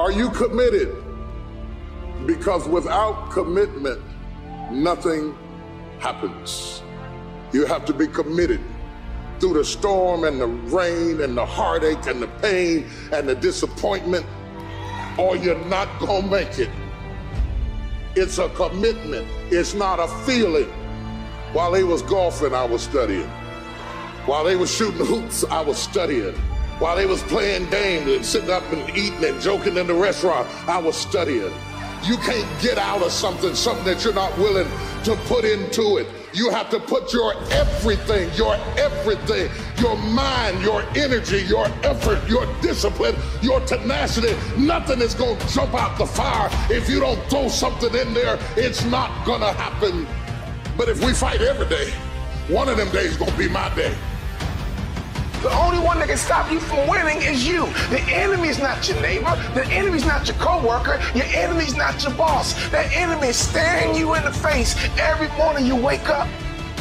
Are you committed? Because without commitment, nothing happens. You have to be committed through the storm and the rain and the heartache and the pain and the disappointment, or you're not gonna make it. It's a commitment. It's not a feeling. While they was golfing, I was studying. While they was shooting hoops, I was studying. While they was playing games and sitting up and eating and joking in the restaurant, I was studying. You can't get out of something that you're not willing to put into it. You have to put your everything, your mind, your energy, your effort, your discipline, your tenacity. Nothing is going to jump out the fire. If you don't throw something in there, it's not going to happen. But if we fight every day, one of them days is going to be my day. The only one that can stop you from winning is you. The enemy's not your neighbor. The enemy's not your coworker. Your enemy's not your boss. That enemy is staring you in the face every morning you wake up.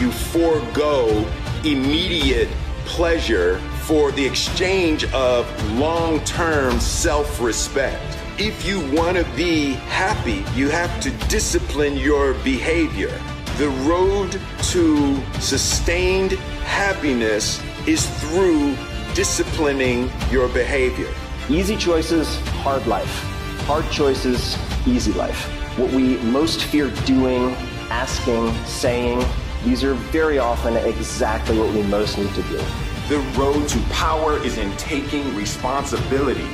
You forego immediate pleasure for the exchange of long-term self-respect. If you want to be happy, you have to discipline your behavior. The road to sustained happiness is through disciplining your behavior. Easy choices, hard life. Hard choices, easy life. What we most fear doing, asking, saying, these are very often exactly what we most need to do. The road to power is in taking responsibility.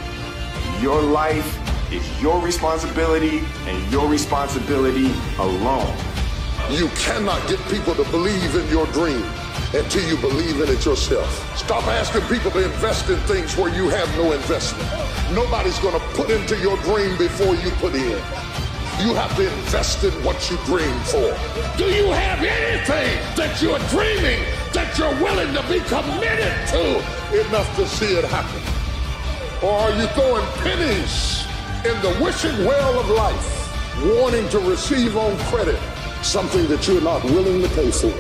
Your life is your responsibility and your responsibility alone. You cannot get people to believe in your dream until you believe in it yourself. Stop asking people to invest in things where you have no investment. Nobody's going to put into your dream before you put in. You have to invest in what you dream for. Do you have anything that you're dreaming that you're willing to be committed to enough to see it happen? Or are you throwing pennies in the wishing well of life, wanting to receive on credit something that you're not willing to pay for?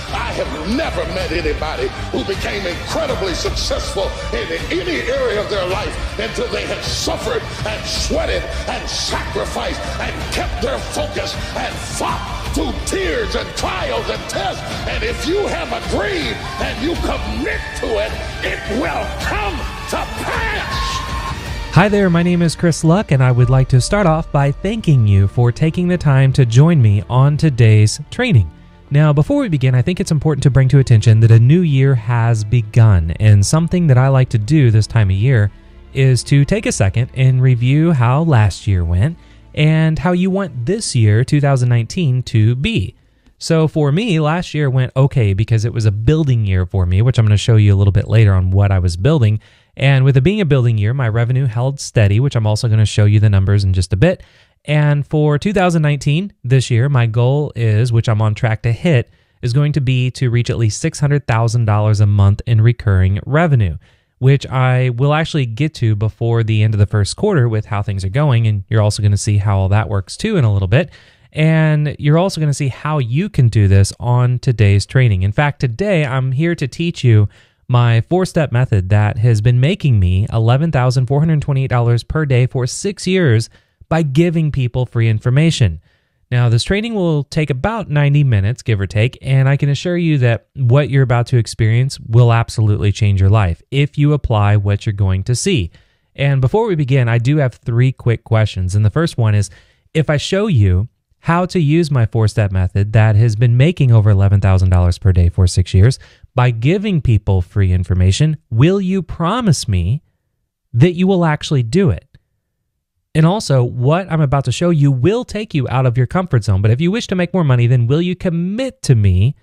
I have never met anybody who became incredibly successful in any area of their life until they had suffered and sweated and sacrificed and kept their focus and fought through tears and trials and tests. And if you have a dream and you commit to it, it will come to pass. Hi there, my name is Chris Luck, and I would like to start off by thanking you for taking the time to join me on today's training. Now, before we begin, I think it's important to bring to attention that a new year has begun, and something that I like to do this time of year is to take a second and review how last year went and how you want this year, 2019, to be. So for me, last year went okay because it was a building year for me, which I'm going to show you a little bit later on what I was building. And with it being a building year, my revenue held steady, which I'm also going to show you the numbers in just a bit. And for 2019, this year, my goal is, which I'm on track to hit, is going to be to reach at least $600,000 a month in recurring revenue, which I will actually get to before the end of the first quarter with how things are going. And you're also going to see how all that works too in a little bit. And you're also going to see how you can do this on today's training. In fact, today I'm here to teach you my 4-step method that has been making me $11,428 per day for 6 years by giving people free information. Now, this training will take about 90 minutes, give or take, and I can assure you that what you're about to experience will absolutely change your life if you apply what you're going to see. And before we begin, I do have 3 quick questions. And the first one is, if I show you how to use my 4-step method that has been making over $11,000 per day for 6 years by giving people free information, will you promise me that you will actually do it? And also, what I'm about to show you will take you out of your comfort zone. But if you wish to make more money, then will you commit to me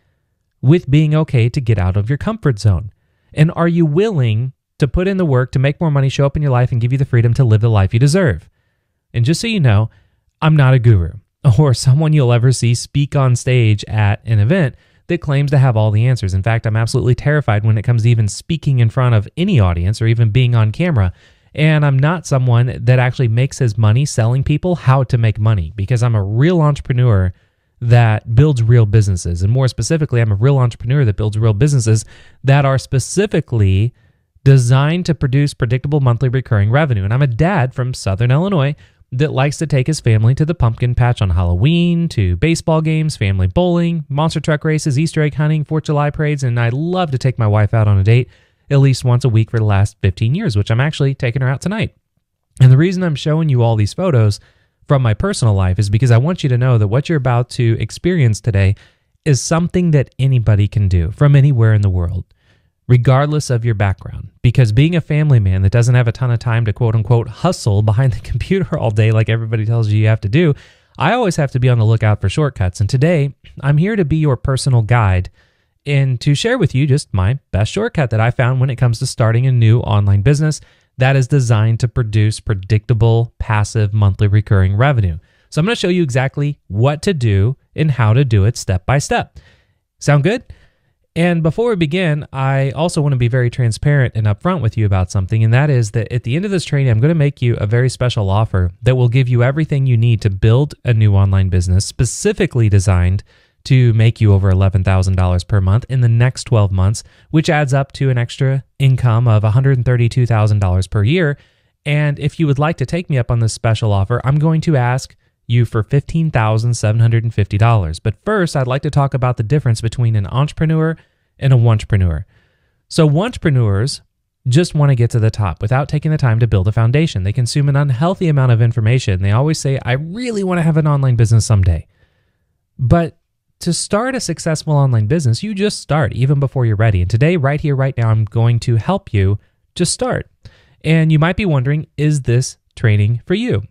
with being okay to get out of your comfort zone? And are you willing to put in the work to make more money, show up in your life, and give you the freedom to live the life you deserve? And just so you know, I'm not a guru or someone you'll ever see speak on stage at an event that claims to have all the answers. In fact, I'm absolutely terrified when it comes to even speaking in front of any audience or even being on camera. And I'm not someone that actually makes his money selling people how to make money, because I'm a real entrepreneur that builds real businesses. And more specifically, I'm a real entrepreneur that builds real businesses that are specifically designed to produce predictable monthly recurring revenue. And I'm a dad from Southern Illinois that likes to take his family to the pumpkin patch on Halloween, to baseball games, family bowling, monster truck races, Easter egg hunting, 4th of July parades, and I love to take my wife out on a date at least once a week for the last 15 years, which I'm actually taking her out tonight. And the reason I'm showing you all these photos from my personal life is because I want you to know that what you're about to experience today is something that anybody can do from anywhere in the world, regardless of your background. Because being a family man that doesn't have a ton of time to quote unquote hustle behind the computer all day like everybody tells you have to do, I always have to be on the lookout for shortcuts. And today, I'm here to be your personal guide and to share with you just my best shortcut that I found when it comes to starting a new online business that is designed to produce predictable, passive, monthly recurring revenue. So I'm going to show you exactly what to do and how to do it step by step. Sound good? And before we begin, I also want to be very transparent and upfront with you about something, and that is that at the end of this training, I'm going to make you a very special offer that will give you everything you need to build a new online business specifically designed to make you over $11,000 per month in the next 12 months, which adds up to an extra income of $132,000 per year. And if you would like to take me up on this special offer, I'm going to ask you for $15,750. But first, I'd like to talk about the difference between an entrepreneur and a wantrepreneur. So wantrepreneurs just want to get to the top without taking the time to build a foundation. They consume an unhealthy amount of information. They always say, I really want to have an online business someday. But to start a successful online business, you just start even before you're ready. And today, right here, right now, I'm going to help you just start. And you might be wondering, is this training for you?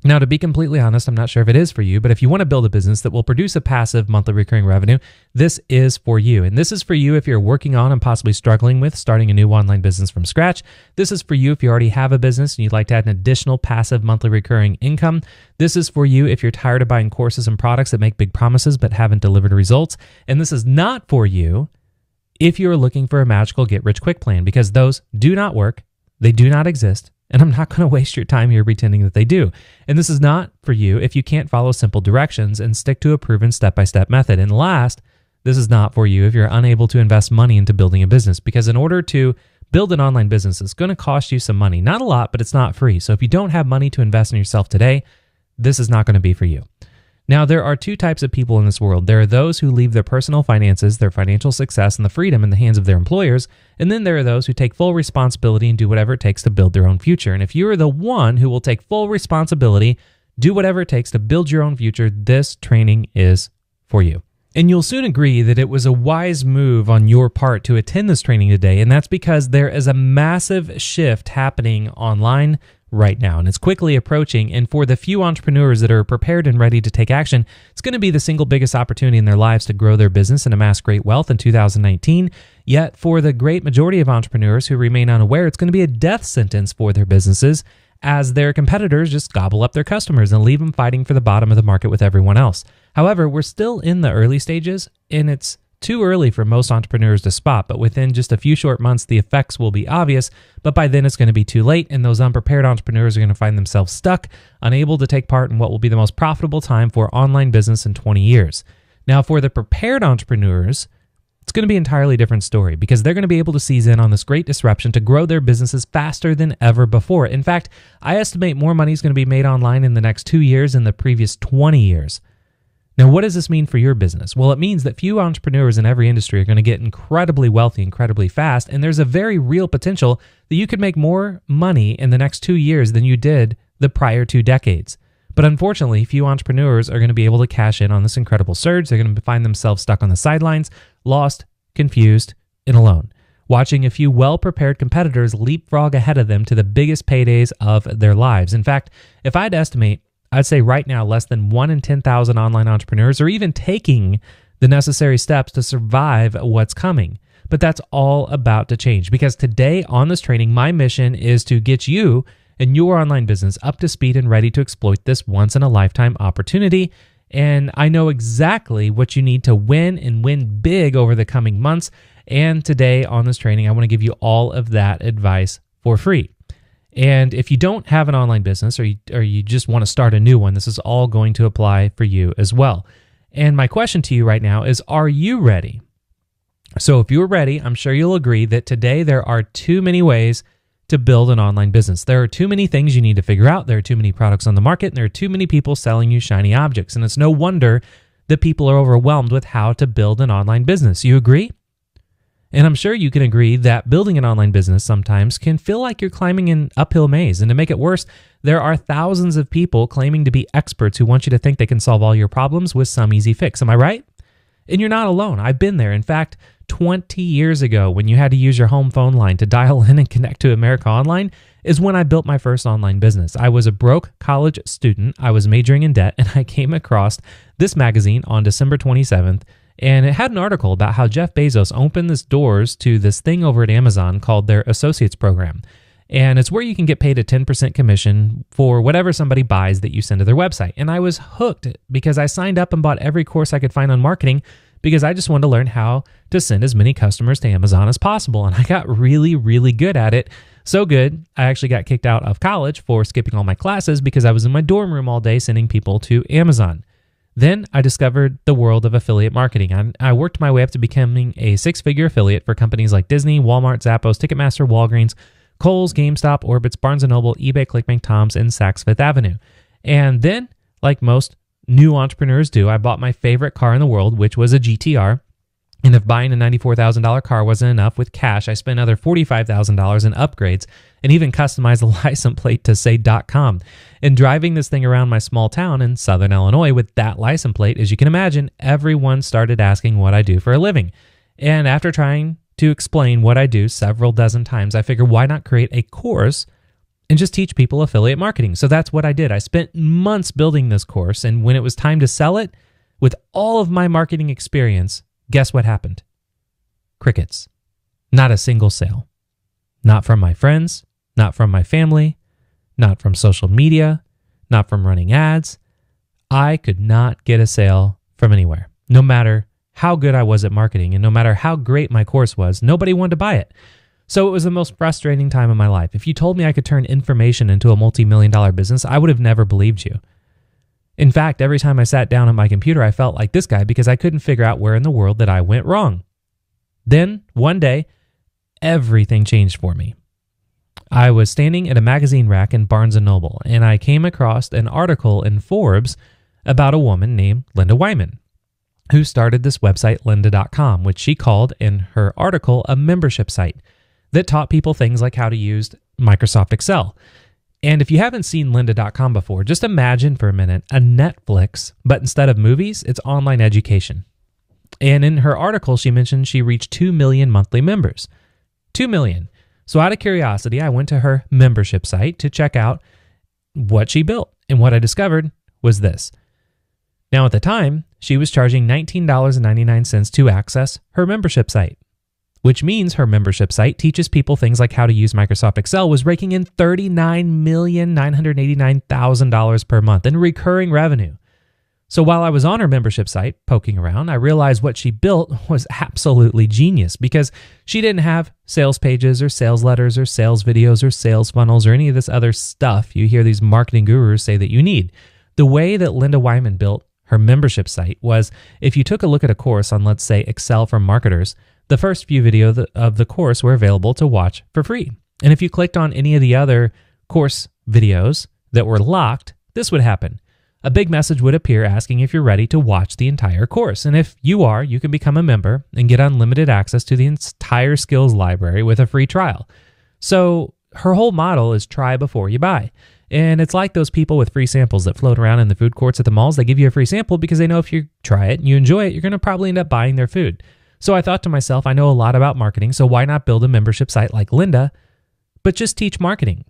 Now, to be completely honest, I'm not sure if it is for you, but if you want to build a business that will produce a passive monthly recurring revenue, this is for you. And this is for you if you're working on and possibly struggling with starting a new online business from scratch. This is for you if you already have a business and you'd like to add an additional passive monthly recurring income. This is for you if you're tired of buying courses and products that make big promises but haven't delivered results. And this is not for you if you're looking for a magical get-rich-quick plan, because those do not work, they do not exist, and I'm not going to waste your time here pretending that they do. And this is not for you if you can't follow simple directions and stick to a proven step-by-step method. And last, this is not for you if you're unable to invest money into building a business, because in order to build an online business, it's going to cost you some money. Not a lot, but it's not free. So if you don't have money to invest in yourself today, this is not going to be for you. Now, there are two types of people in this world. There are those who leave their personal finances, their financial success, and the freedom in the hands of their employers. And then there are those who take full responsibility and do whatever it takes to build their own future. And if you are the one who will take full responsibility, do whatever it takes to build your own future, this training is for you. And you'll soon agree that it was a wise move on your part to attend this training today. And that's because there is a massive shift happening online right now, and it's quickly approaching. And for the few entrepreneurs that are prepared and ready to take action, it's going to be the single biggest opportunity in their lives to grow their business and amass great wealth in 2019. Yet for the great majority of entrepreneurs who remain unaware, it's going to be a death sentence for their businesses as their competitors just gobble up their customers and leave them fighting for the bottom of the market with everyone else. However, we're still in the early stages, and it's too early for most entrepreneurs to spot, but within just a few short months, the effects will be obvious, but by then it's going to be too late, and those unprepared entrepreneurs are going to find themselves stuck, unable to take part in what will be the most profitable time for online business in 20 years. Now, for the prepared entrepreneurs, it's going to be an entirely different story, because they're going to be able to seize in on this great disruption to grow their businesses faster than ever before. In fact, I estimate more money is going to be made online in the next 2 years than the previous 20 years. Now, what does this mean for your business? Well, it means that few entrepreneurs in every industry are going to get incredibly wealthy incredibly fast, and there's a very real potential that you could make more money in the next 2 years than you did the prior 2 decades. But unfortunately, few entrepreneurs are going to be able to cash in on this incredible surge. They're going to find themselves stuck on the sidelines, lost, confused, and alone, watching a few well-prepared competitors leapfrog ahead of them to the biggest paydays of their lives. In fact, if I had to estimate, I'd say right now less than 1 in 10,000 online entrepreneurs are even taking the necessary steps to survive what's coming. But that's all about to change, because today on this training, my mission is to get you and your online business up to speed and ready to exploit this once-in-a-lifetime opportunity. And I know exactly what you need to win and win big over the coming months. And today on this training, I want to give you all of that advice for free. And if you don't have an online business or you just want to start a new one, this is all going to apply for you as well. And my question to you right now is, are you ready? So if you're ready, I'm sure you'll agree that today there are too many ways to build an online business. There are too many things you need to figure out. There are too many products on the market, and there are too many people selling you shiny objects. And it's no wonder that people are overwhelmed with how to build an online business. You agree? And I'm sure you can agree that building an online business sometimes can feel like you're climbing an uphill maze. And to make it worse, there are thousands of people claiming to be experts who want you to think they can solve all your problems with some easy fix. Am I right? And you're not alone. I've been there. In fact, 20 years ago, when you had to use your home phone line to dial in and connect to America Online, is when I built my first online business. I was a broke college student. I was majoring in debt, and I came across this magazine on December 27th, and it had an article about how Jeff Bezos opened his doors to this thing over at Amazon called their Associates Program. And it's where you can get paid a 10% commission for whatever somebody buys that you send to their website. And I was hooked because I signed up and bought every course I could find on marketing because I just wanted to learn how to send as many customers to Amazon as possible. And I got really, really good at it. So good, I actually got kicked out of college for skipping all my classes because I was in my dorm room all day sending people to Amazon. Then I discovered the world of affiliate marketing. I worked my way up to becoming a six-figure affiliate for companies like Disney, Walmart, Zappos, Ticketmaster, Walgreens, Kohl's, GameStop, Orbitz, Barnes & Noble, eBay, ClickBank, Tom's, and Saks Fifth Avenue. And then, like most new entrepreneurs do, I bought my favorite car in the world, which was a GTR. And if buying a $94,000 car wasn't enough with cash, I spent another $45,000 in upgrades and even customized the license plate to say .com. And driving this thing around my small town in Southern Illinois with that license plate, as you can imagine, everyone started asking what I do for a living. And after trying to explain what I do several dozen times, I figured why not create a course and just teach people affiliate marketing. So that's what I did. I spent months building this course, and when it was time to sell it, with all of my marketing experience, guess what happened? Crickets. Not a single sale. Not from my friends, not from my family, not from social media, not from running ads. I could not get a sale from anywhere. No matter how good I was at marketing and no matter how great my course was, nobody wanted to buy it. So it was the most frustrating time of my life. If you told me I could turn information into a multi-million-dollar business, I would have never believed you. In fact, every time I sat down at my computer, I felt like this guy because I couldn't figure out where in the world that I went wrong. Then, one day, everything changed for me. I was standing at a magazine rack in Barnes & Noble, and I came across an article in Forbes about a woman named Linda Wyman, who started this website, lynda.com, which she called in her article a membership site that taught people things like how to use Microsoft Excel. And if you haven't seen lynda.com before, just imagine for a minute a Netflix, but instead of movies, it's online education. And in her article, she mentioned she reached 2 million monthly members. 2 million. So out of curiosity, I went to her membership site to check out what she built. And what I discovered was this. Now at the time, she was charging $19.99 to access her membership site, which means her membership site teaches people things like how to use Microsoft Excel, was raking in $39,989,000 per month in recurring revenue. So while I was on her membership site poking around, I realized what she built was absolutely genius because she didn't have sales pages or sales letters or sales videos or sales funnels or any of this other stuff you hear these marketing gurus say that you need. The way that Linda Wyman built her membership site was if you took a look at a course on, let's say, Excel for marketers, the first few videos of the course were available to watch for free. And if you clicked on any of the other course videos that were locked, this would happen. A big message would appear asking if you're ready to watch the entire course. And if you are, you can become a member and get unlimited access to the entire skills library with a free trial. So her whole model is try before you buy. And it's like those people with free samples that float around in the food courts at the malls. They give you a free sample because they know if you try it and you enjoy it, you're going to probably end up buying their food. So I thought to myself, I know a lot about marketing, so why not build a membership site like Linda, but just teach marketing?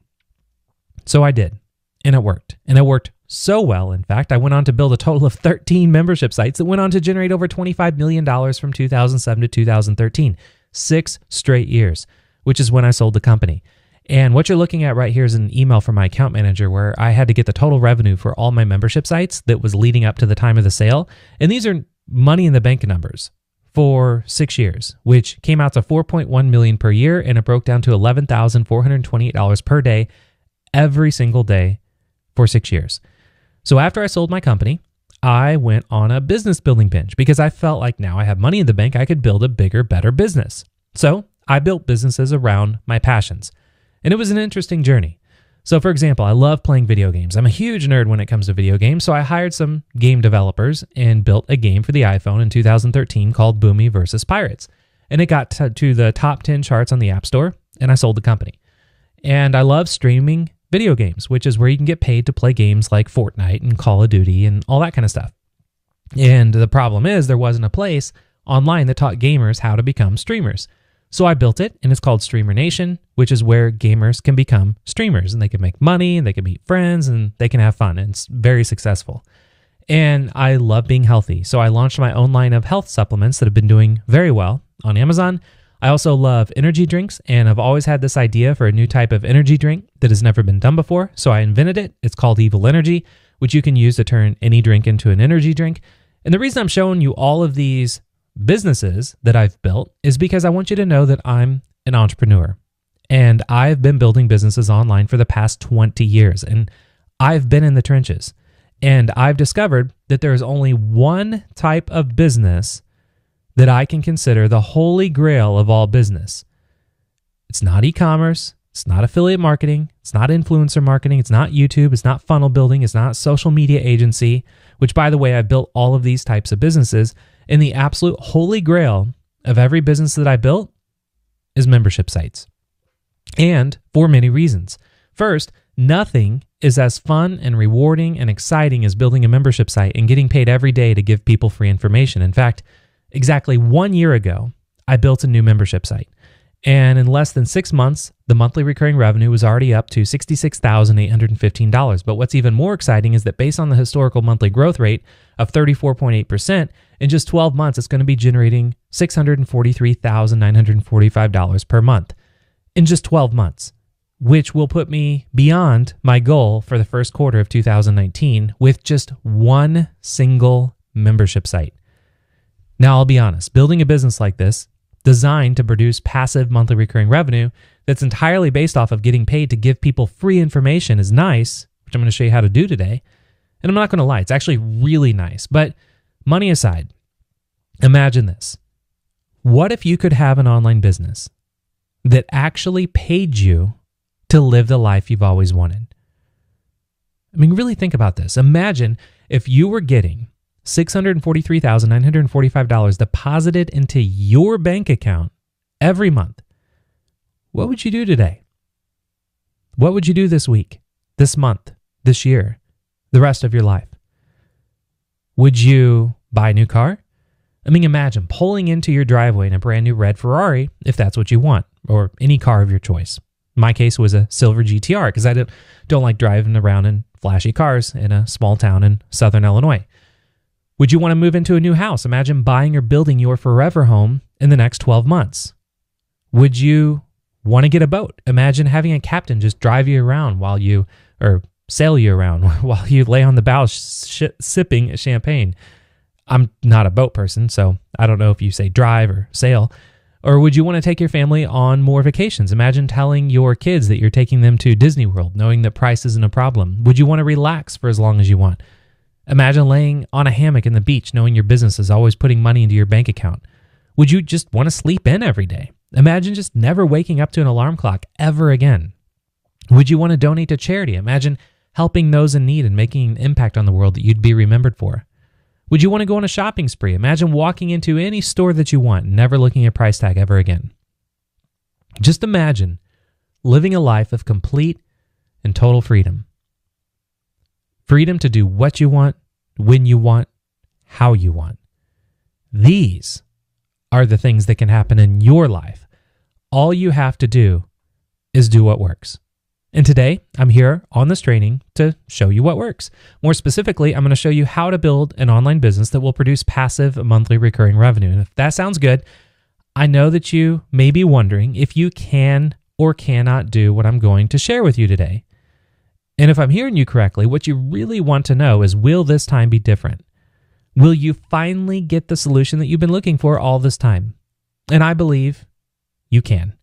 So I did, and it worked. And it worked so well, in fact, I went on to build a total of 13 membership sites that went on to generate over $25 million from 2007 to 2013, 6 straight years, which is when I sold the company. And what you're looking at right here is an email from my account manager where I had to get the total revenue for all my membership sites that was leading up to the time of the sale. And these are money in the bank numbers for 6 years, which came out to $4.1 million per year, and it broke down to $11,428 per day every single day for 6 years. So after I sold my company, I went on a business building binge because I felt like now I have money in the bank, I could build a bigger, better business. So I built businesses around my passions. And it was an interesting journey. So for example, I love playing video games. I'm a huge nerd when it comes to video games. So I hired some game developers and built a game for the iPhone in 2013 called Boomy vs. Pirates. And it got to the top 10 charts on the App Store, and I sold the company. And I love streaming video games, which is where you can get paid to play games like Fortnite and Call of Duty and all that kind of stuff. And the problem is there wasn't a place online that taught gamers how to become streamers. So I built it, and it's called Streamer Nation, which is where gamers can become streamers, and they can make money, and they can meet friends, and they can have fun, and it's very successful. And I love being healthy, so I launched my own line of health supplements that have been doing very well on Amazon. I also love energy drinks, and I've always had this idea for a new type of energy drink that has never been done before, so I invented it. It's called Evil Energy, which you can use to turn any drink into an energy drink. And the reason I'm showing you all of these businesses that I've built is because I want you to know that I'm an entrepreneur, and I've been building businesses online for the past 20 years, and I've been in the trenches, and I've discovered that there is only one type of business that I can consider the holy grail of all business. It's not e-commerce, it's not affiliate marketing, it's not influencer marketing, it's not YouTube, it's not funnel building, it's not social media agency, which by the way, I built all of these types of businesses. And the absolute holy grail of every business that I built is membership sites. And for many reasons. First, nothing is as fun and rewarding and exciting as building a membership site and getting paid every day to give people free information. In fact, exactly 1 year ago, I built a new membership site. And in less than 6 months, the monthly recurring revenue was already up to $66,815. But what's even more exciting is that based on the historical monthly growth rate of 34.8%, in just 12 months, it's going to be generating $643,945 per month in just 12 months, which will put me beyond my goal for the first quarter of 2019 with just one single membership site. Now, I'll be honest, building a business like this, designed to produce passive monthly recurring revenue that's entirely based off of getting paid to give people free information is nice, which I'm going to show you how to do today. And I'm not going to lie, it's actually really nice. But money aside, imagine this. What if you could have an online business that actually paid you to live the life you've always wanted? I mean, really think about this. Imagine if you were getting $643,945 deposited into your bank account every month. What would you do today? What would you do this week, this month, this year, the rest of your life? Would you buy a new car? I mean, imagine pulling into your driveway in a brand new red Ferrari, if that's what you want, or any car of your choice. In my case was a silver GTR because I don't like driving around in flashy cars in a small town in Southern Illinois. Would you want to move into a new house? Imagine buying or building your forever home in the next 12 months. Would you want to get a boat? Imagine having a captain just drive you around or sail you around while you lay on the bow sipping champagne. I'm not a boat person, so I don't know if you say drive or sail. Or would you want to take your family on more vacations? Imagine telling your kids that you're taking them to Disney World, knowing that price isn't a problem. Would you want to relax for as long as you want? Imagine laying on a hammock in the beach, knowing your business is always putting money into your bank account. Would you just want to sleep in every day? Imagine just never waking up to an alarm clock ever again. Would you want to donate to charity? Imagine helping those in need and making an impact on the world that you'd be remembered for. Would you want to go on a shopping spree? Imagine walking into any store that you want, never looking at a price tag ever again. Just imagine living a life of complete and total freedom. Freedom to do what you want, when you want, how you want. These are the things that can happen in your life. All you have to do is do what works. And today, I'm here on this training to show you what works. More specifically, I'm going to show you how to build an online business that will produce passive monthly recurring revenue. And if that sounds good, I know that you may be wondering if you can or cannot do what I'm going to share with you today. And if I'm hearing you correctly, what you really want to know is, will this time be different? Will you finally get the solution that you've been looking for all this time? And I believe you can.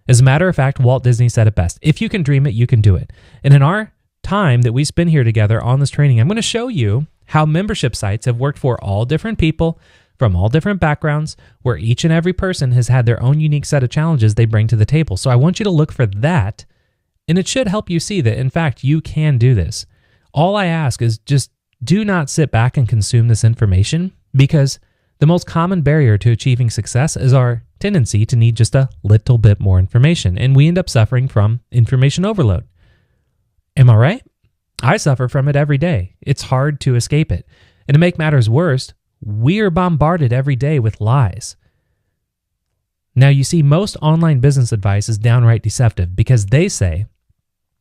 As a matter of fact, Walt Disney said it best. If you can dream it, you can do it. And in our time that we spend here together on this training, I'm going to show you how membership sites have worked for all different people from all different backgrounds, where each and every person has had their own unique set of challenges they bring to the table. So I want you to look for that, and it should help you see that, in fact, you can do this. All I ask is just do not sit back and consume this information, because the most common barrier to achieving success is our tendency to need just a little bit more information, and we end up suffering from information overload. Am I right? I suffer from it every day. It's hard to escape it. And to make matters worse, we are bombarded every day with lies. Now, you see, most online business advice is downright deceptive because they say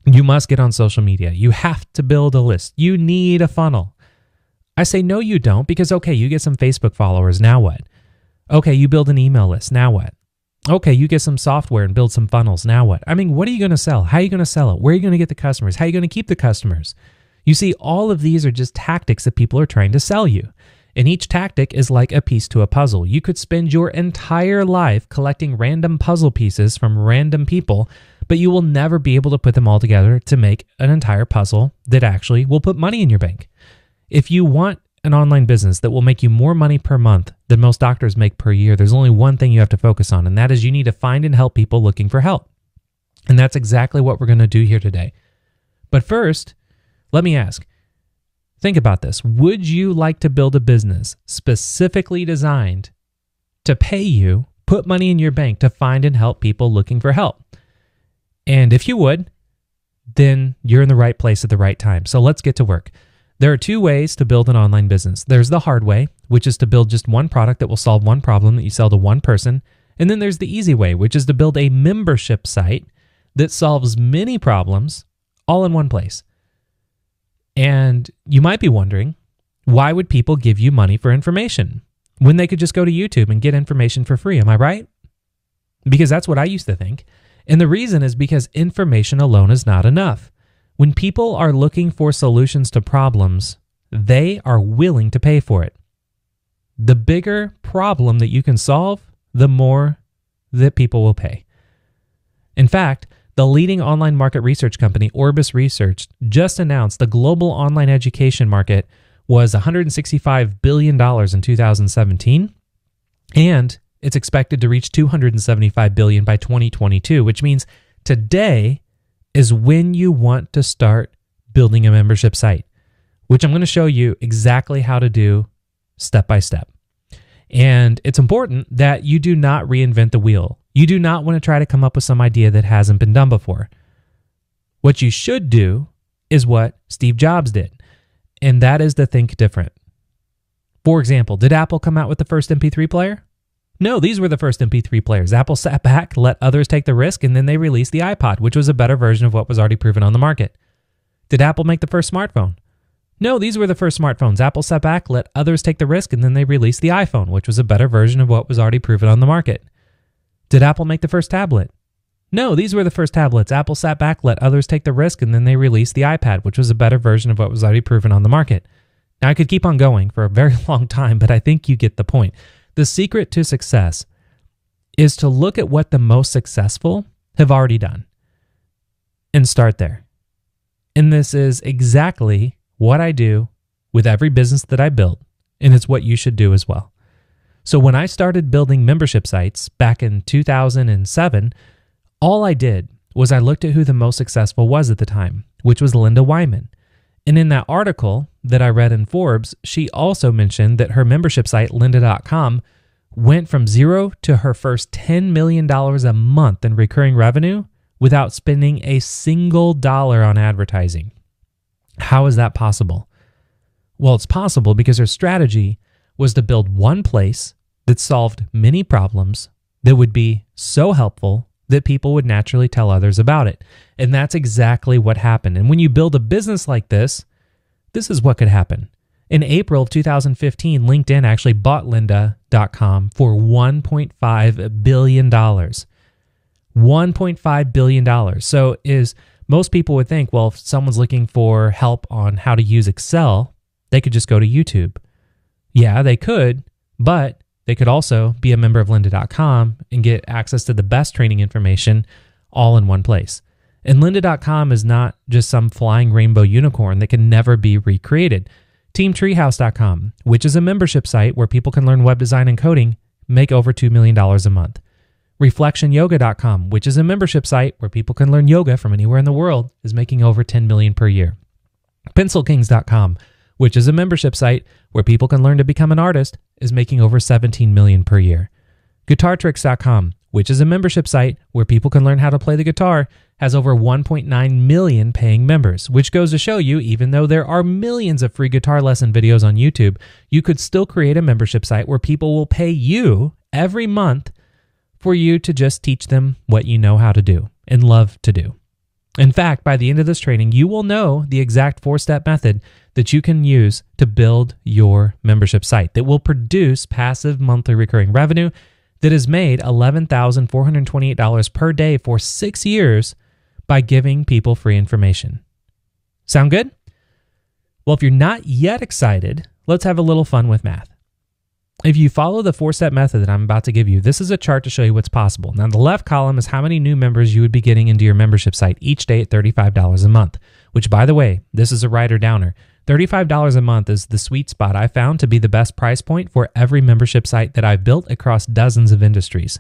you must get on social media. You have to build a list. You need a funnel. I say, no, you don't, because, okay, you get some Facebook followers. Now what? Okay, you build an email list. Now what? Okay, you get some software and build some funnels. Now what? I mean, what are you going to sell? How are you going to sell it? Where are you going to get the customers? How are you going to keep the customers? You see, all of these are just tactics that people are trying to sell you. And each tactic is like a piece to a puzzle. You could spend your entire life collecting random puzzle pieces from random people, but you will never be able to put them all together to make an entire puzzle that actually will put money in your bank. If you want an online business that will make you more money per month than most doctors make per year, there's only one thing you have to focus on, and that is you need to find and help people looking for help. And that's exactly what we're going to do here today. But first, let me ask, think about this. Would you like to build a business specifically designed to pay you, put money in your bank to find and help people looking for help? And if you would, then you're in the right place at the right time. So let's get to work. There are two ways to build an online business. There's the hard way, which is to build just one product that will solve one problem that you sell to one person. And then there's the easy way, which is to build a membership site that solves many problems all in one place. And you might be wondering, why would people give you money for information when they could just go to YouTube and get information for free? Am I right? Because that's what I used to think. And the reason is because information alone is not enough. When people are looking for solutions to problems, they are willing to pay for it. The bigger problem that you can solve, the more that people will pay. In fact, the leading online market research company, Orbis Research, just announced the global online education market was $165 billion in 2017, and it's expected to reach $275 billion by 2022, which means today is when you want to start building a membership site, which I'm going to show you exactly how to do step by step. And it's important that you do not reinvent the wheel. You do not want to try to come up with some idea that hasn't been done before. What you should do is what Steve Jobs did, and that is to think different. For example, did Apple come out with the first MP3 player? No, these were the first MP3 players. Apple sat back, let others take the risk, and then they released the iPod, which was a better version of what was already proven on the market. Did Apple make the first smartphone? No, these were the first smartphones. Apple sat back, let others take the risk, and then they released the iPhone, which was a better version of what was already proven on the market. Did Apple make the first tablet? No, these were the first tablets. Apple sat back, let others take the risk, and then they released the iPad, which was a better version of what was already proven on the market. Now, I could keep on going for a very long time, but I think you get the point. The secret to success is to look at what the most successful have already done and start there. And this is exactly what I do with every business that I build, and it's what you should do as well. So when I started building membership sites back in 2007, all I did was I looked at who the most successful was at the time, which was Linda Wyman. And in that article that I read in Forbes, she also mentioned that her membership site, lynda.com, went from zero to her first $10 million a month in recurring revenue without spending a single dollar on advertising. How is that possible? Well, it's possible because her strategy was to build one place that solved many problems that would be so helpful that people would naturally tell others about it. And that's exactly what happened. And when you build a business like this, this is what could happen. In April of 2015, LinkedIn actually bought lynda.com for $1.5 billion. $1.5 billion. So most people would think, well, if someone's looking for help on how to use Excel, they could just go to YouTube. Yeah, they could, but they could also be a member of lynda.com and get access to the best training information all in one place. And lynda.com is not just some flying rainbow unicorn that can never be recreated. TeamTreehouse.com, which is a membership site where people can learn web design and coding, make over $2 million a month. ReflectionYoga.com, which is a membership site where people can learn yoga from anywhere in the world, is making over $10 million per year. PencilKings.com, which is a membership site where people can learn to become an artist, is making over $17 million per year. GuitarTricks.com, which is a membership site where people can learn how to play the guitar, has over 1.9 million paying members, which goes to show you, even though there are millions of free guitar lesson videos on YouTube, you could still create a membership site where people will pay you every month for you to just teach them what you know how to do and love to do. In fact, by the end of this training, you will know the exact 4-step method that you can use to build your membership site that will produce passive monthly recurring revenue that has made $11,428 per day for 6 years by giving people free information. Sound good? Well, if you're not yet excited, let's have a little fun with math. If you follow the 4-step method that I'm about to give you, this is a chart to show you what's possible. Now, the left column is how many new members you would be getting into your membership site each day at $35 a month, which, by the way, this is a writer downer. $35 a month is the sweet spot I found to be the best price point for every membership site that I've built across dozens of industries.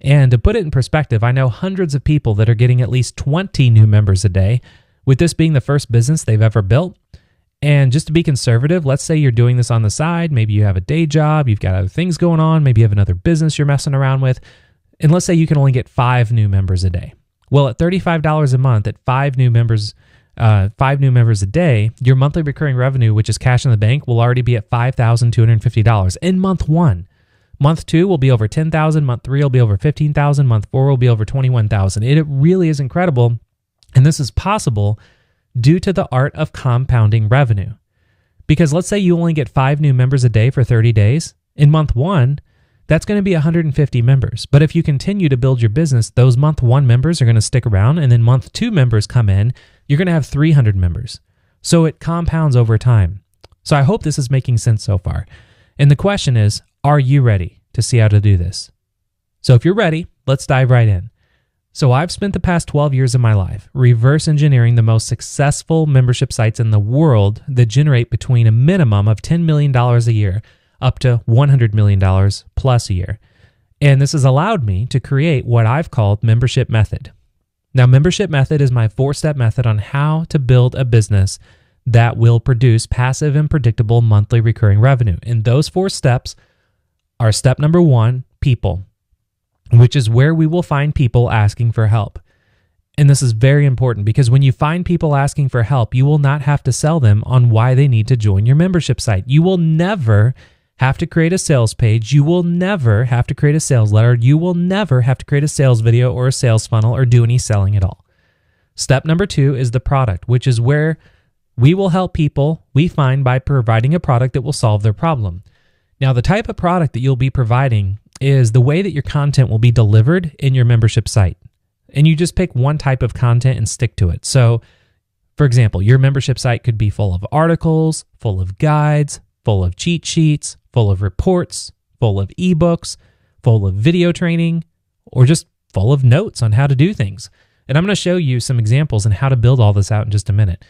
And to put it in perspective, I know hundreds of people that are getting at least 20 new members a day, with this being the first business they've ever built. And just to be conservative, let's say you're doing this on the side. Maybe you have a day job, you've got other things going on, maybe you have another business you're messing around with. And let's say you can only get 5 new members a day. Well, at $35 a month, at 5 new members a day, your monthly recurring revenue, which is cash in the bank, will already be at $5,250 in month 1. Month 2 will be over $10,000. Month 3 will be over $15,000. Month 4 will be over $21,000. It really is incredible. And this is possible due to the art of compounding revenue. Because let's say you only get 5 new members a day for 30 days. In month 1, that's going to be 150 members. But if you continue to build your business, those month 1 members are going to stick around. And then month 2 members come in, you're going to have 300 members. So it compounds over time. So I hope this is making sense so far. And the question is, are you ready to see how to do this? So if you're ready, let's dive right in. So I've spent the past 12 years of my life reverse engineering the most successful membership sites in the world that generate between a minimum of $10 million a year up to $100 million plus a year. And this has allowed me to create what I've called Membership Method. Now, Membership Method is my 4-step method on how to build a business that will produce passive and predictable monthly recurring revenue. And those 4 steps are step number 1, people, which is where we will find people asking for help. And this is very important because when you find people asking for help, you will not have to sell them on why they need to join your membership site. You will never have to create a sales page. You will never have to create a sales letter. You will never have to create a sales video or a sales funnel or do any selling at all. Step number 2 is the product, which is where we will help people we find by providing a product that will solve their problem. Now, the type of product that you'll be providing is the way that your content will be delivered in your membership site. And you just pick one type of content and stick to it. So, for example, your membership site could be full of articles, full of guides, full of cheat sheets, full of reports, full of ebooks, full of video training, or just full of notes on how to do things. And I'm going to show you some examples on how to build all this out in just a minute.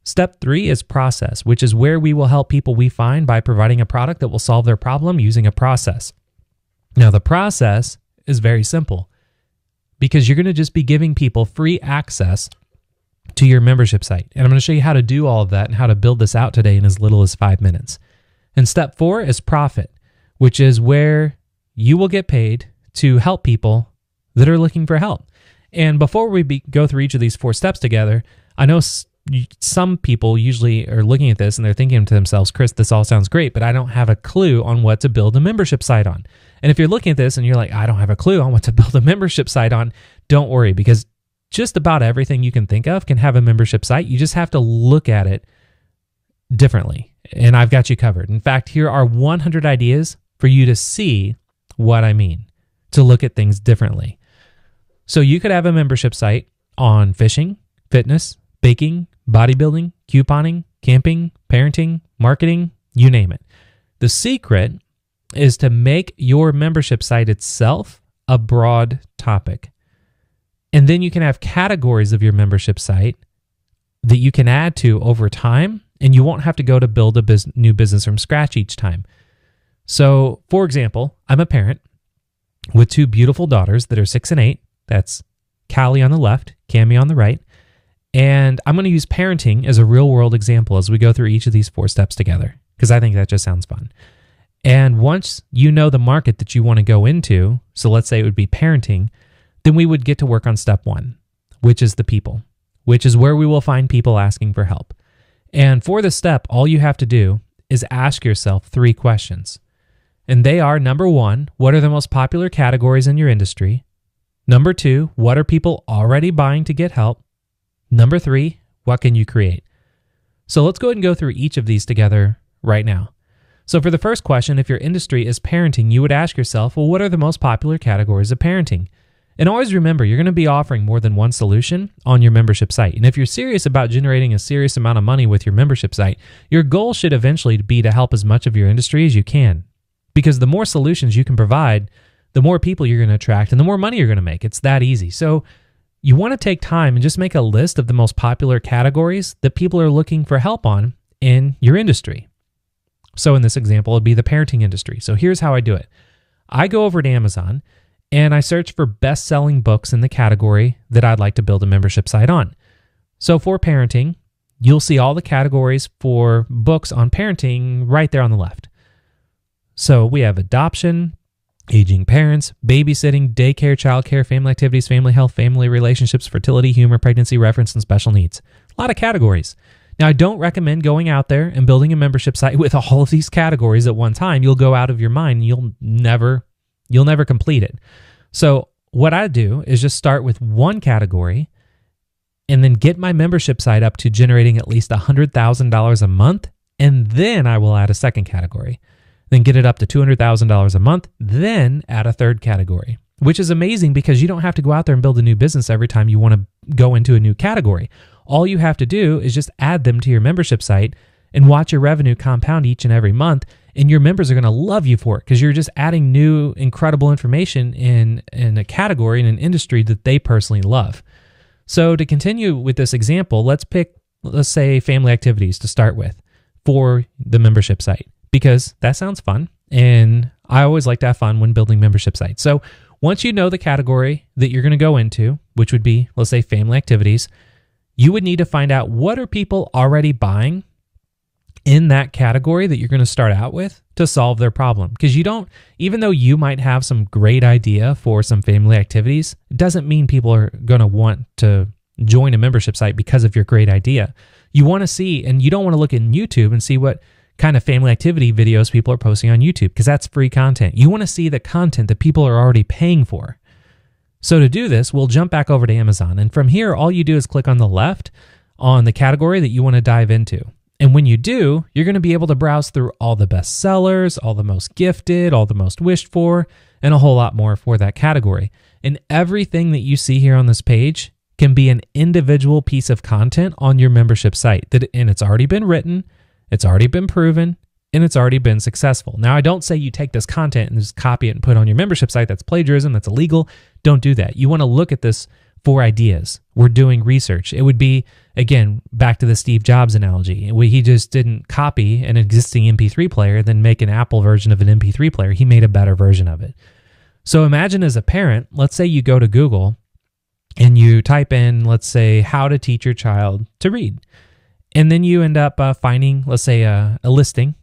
Step 3 is process, which is where we will help people we find by providing a product that will solve their problem using a process. Now, the process is very simple because you're going to just be giving people free access to your membership site. And I'm going to show you how to do all of that and how to build this out today in as little as 5 minutes. And step 4 is profit, which is where you will get paid to help people that are looking for help. And before we go through each of these 4 steps together, I know some people usually are looking at this and they're thinking to themselves, Chris, this all sounds great, but I don't have a clue on what to build a membership site on. And if you're looking at this and you're like, I don't have a clue on what to build a membership site on, don't worry, because just about everything you can think of can have a membership site. You just have to look at it differently. And I've got you covered. In fact, here are 100 ideas for you to see what I mean, to look at things differently. So you could have a membership site on fishing, fitness, baking, bodybuilding, couponing, camping, parenting, marketing, you name it. The secret is to make your membership site itself a broad topic. And then you can have categories of your membership site that you can add to over time and you won't have to go to build a new business from scratch each time. So, for example, I'm a parent with 2 beautiful daughters that are 6 and 8. That's Callie on the left, Cammie on the right. And I'm going to use parenting as a real-world example as we go through each of these 4 steps together, because I think that just sounds fun. And once you know the market that you want to go into, so let's say it would be parenting, then we would get to work on step 1, which is the people, which is where we will find people asking for help. And for this step, all you have to do is ask yourself 3 questions. And they are, number 1, what are the most popular categories in your industry? Number 2, what are people already buying to get help? Number 3, what can you create? So let's go ahead and go through each of these together right now. So for the first question, if your industry is parenting, you would ask yourself, well, what are the most popular categories of parenting? And always remember, you're going to be offering more than one solution on your membership site. And if you're serious about generating a serious amount of money with your membership site, your goal should eventually be to help as much of your industry as you can. Because the more solutions you can provide, the more people you're going to attract and the more money you're going to make. It's that easy. So you want to take time and just make a list of the most popular categories that people are looking for help on in your industry. So in this example, it'd be the parenting industry. So here's how I do it. I go over to Amazon and I search for best-selling books in the category that I'd like to build a membership site on. So for parenting, you'll see all the categories for books on parenting right there on the left. So we have adoption, aging parents, babysitting, daycare, childcare, family activities, family health, family relationships, fertility, humor, pregnancy, reference, and special needs. A lot of categories. Now, I don't recommend going out there and building a membership site with all of these categories at one time. You'll go out of your mind and you'll never complete it. So what I do is just start with one category and then get my membership site up to generating at least $100,000 a month. And then I will add a second category. Then get it up to $200,000 a month, then add a third category, which is amazing because you don't have to go out there and build a new business every time you want to go into a new category. All you have to do is just add them to your membership site and watch your revenue compound each and every month, and your members are going to love you for it because you're just adding new, incredible information in a category, in an industry that they personally love. So to continue with this example, let's say family activities to start with for the membership site, because that sounds fun, and I always like to have fun when building membership sites. So once you know the category that you're going to go into, which would be, let's say, family activities, you would need to find out what are people already buying in that category that you're going to start out with to solve their problem. Because you don't, even though you might have some great idea for some family activities, it doesn't mean people are going to want to join a membership site because of your great idea. You want to see, and you don't want to look in YouTube and see what kind of family activity videos people are posting on YouTube, because that's free content. You want to see the content that people are already paying for. So to do this, we'll jump back over to Amazon. And from here, all you do is click on the left on the category that you want to dive into. And when you do, you're going to be able to browse through all the best sellers, all the most gifted, all the most wished for, and a whole lot more for that category. And everything that you see here on this page can be an individual piece of content on your membership site. And it's already been written, it's already been proven, and it's already been successful. Now, I don't say you take this content and just copy it and put it on your membership site. That's plagiarism. That's illegal. Don't do that. You want to look at this for ideas. We're doing research. It would be, again, back to the Steve Jobs analogy. He just didn't copy an existing MP3 player, then make an Apple version of an MP3 player. He made a better version of it. So imagine as a parent, let's say you go to Google and you type in, let's say, how to teach your child to read. And then you end up finding, let's say, a listing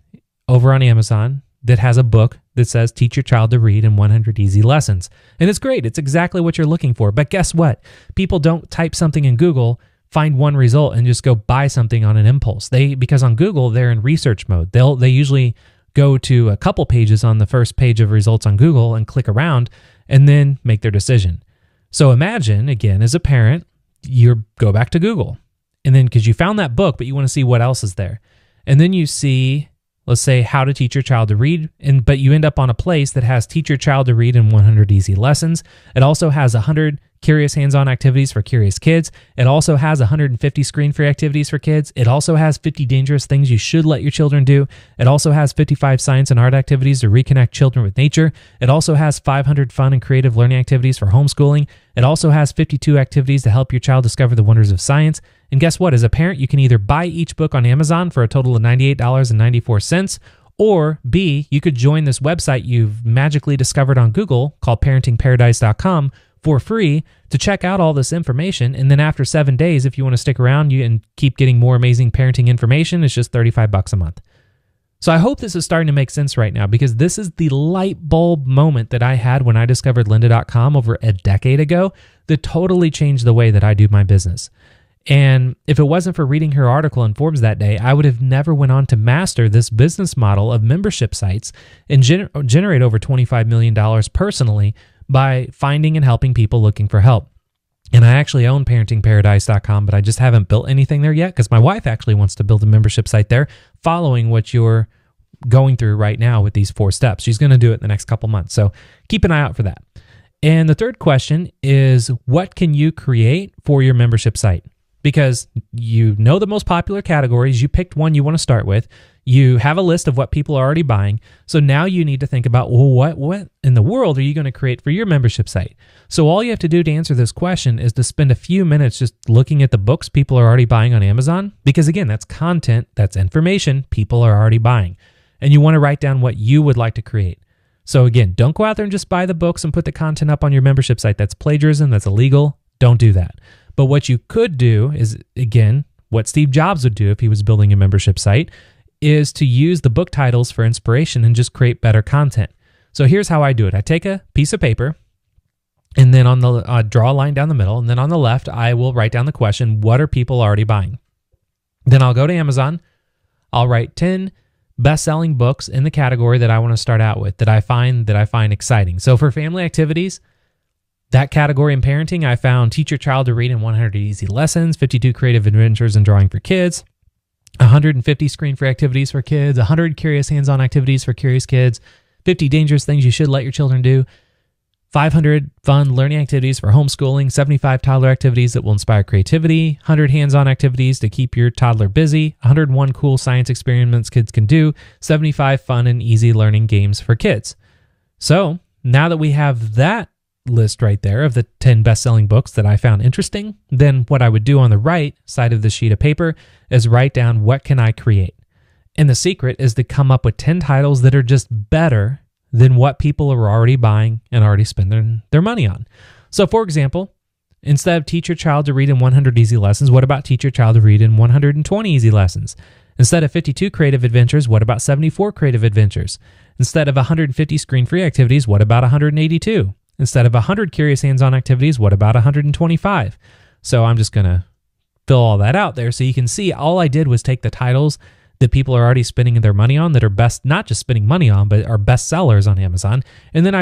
over on Amazon that has a book that says Teach Your Child to Read in 100 Easy Lessons. And it's great. It's exactly what you're looking for. But guess what? People don't type something in Google, find one result, and just go buy something on an impulse. Because on Google, they're in research mode. They usually go to a couple pages on the first page of results on Google and click around and then make their decision. So imagine, again, as a parent, you go back to Google. And then because you found that book, but you want to see what else is there. And then you see, let's say, how to teach your child to read, but you end up on a place that has Teach Your Child to Read in 100 Easy Lessons. It also has 100 curious hands-on activities for curious kids. It also has 150 screen-free activities for kids. It also has 50 dangerous things you should let your children do. It also has 55 science and art activities to reconnect children with nature. It also has 500 fun and creative learning activities for homeschooling. It also has 52 activities to help your child discover the wonders of science. And guess what? As a parent, you can either buy each book on Amazon for a total of $98.94, or B, you could join this website you've magically discovered on Google called parentingparadise.com for free to check out all this information. And then after 7 days, if you want to stick around and keep getting more amazing parenting information, it's just $35 a month. So I hope this is starting to make sense right now, because this is the light bulb moment that I had when I discovered lynda.com over a decade ago that totally changed the way that I do my business. And if it wasn't for reading her article in Forbes that day, I would have never went on to master this business model of membership sites and generate over $25 million personally by finding and helping people looking for help. And I actually own parentingparadise.com, but I just haven't built anything there yet because my wife actually wants to build a membership site there following what you're going through right now with these 4 steps. She's going to do it in the next couple months. So keep an eye out for that. And the third question is, what can you create for your membership site? Because you know the most popular categories, you picked one you want to start with, you have a list of what people are already buying, so now you need to think about, well, what in the world are you going to create for your membership site? So all you have to do to answer this question is to spend a few minutes just looking at the books people are already buying on Amazon, because again, that's content, that's information people are already buying, and you want to write down what you would like to create. So again, don't go out there and just buy the books and put the content up on your membership site. That's plagiarism, that's illegal, don't do that. But what you could do is, again, what Steve Jobs would do if he was building a membership site, is to use the book titles for inspiration and just create better content. So here's how I do it. I take a piece of paper and then on the draw a line down the middle, and then on the left, I will write down the question, what are people already buying? Then I'll go to Amazon. I'll write 10 best-selling books in the category that I want to start out with, that I find exciting. So for family activities, that category in parenting, I found Teach Your Child to Read in 100 Easy Lessons, 52 Creative Adventures in Drawing for Kids, 150 Screen-Free Activities for Kids, 100 Curious Hands-On Activities for Curious Kids, 50 Dangerous Things You Should Let Your Children Do, 500 Fun Learning Activities for Homeschooling, 75 Toddler Activities that will inspire creativity, 100 Hands-On Activities to keep your toddler busy, 101 Cool Science Experiments Kids Can Do, 75 Fun and Easy Learning Games for Kids. So now that we have that list right there of the 10 best-selling books that I found interesting, then what I would do on the right side of the sheet of paper is write down, what can I create? And the secret is to come up with 10 titles that are just better than what people are already buying and already spending their money on. So for example, instead of Teach Your Child to Read in 100 Easy Lessons, what about Teach Your Child to Read in 120 Easy Lessons? Instead of 52 Creative Adventures, what about 74 Creative Adventures? Instead of 150 Screen-Free Activities, what about 182? Instead of 100 Curious Hands-On Activities, what about 125? So I'm just going to fill all that out there so you can see all I did was take the titles that people are already spending their money on, that are best, not just spending money on, but are best sellers on Amazon. And then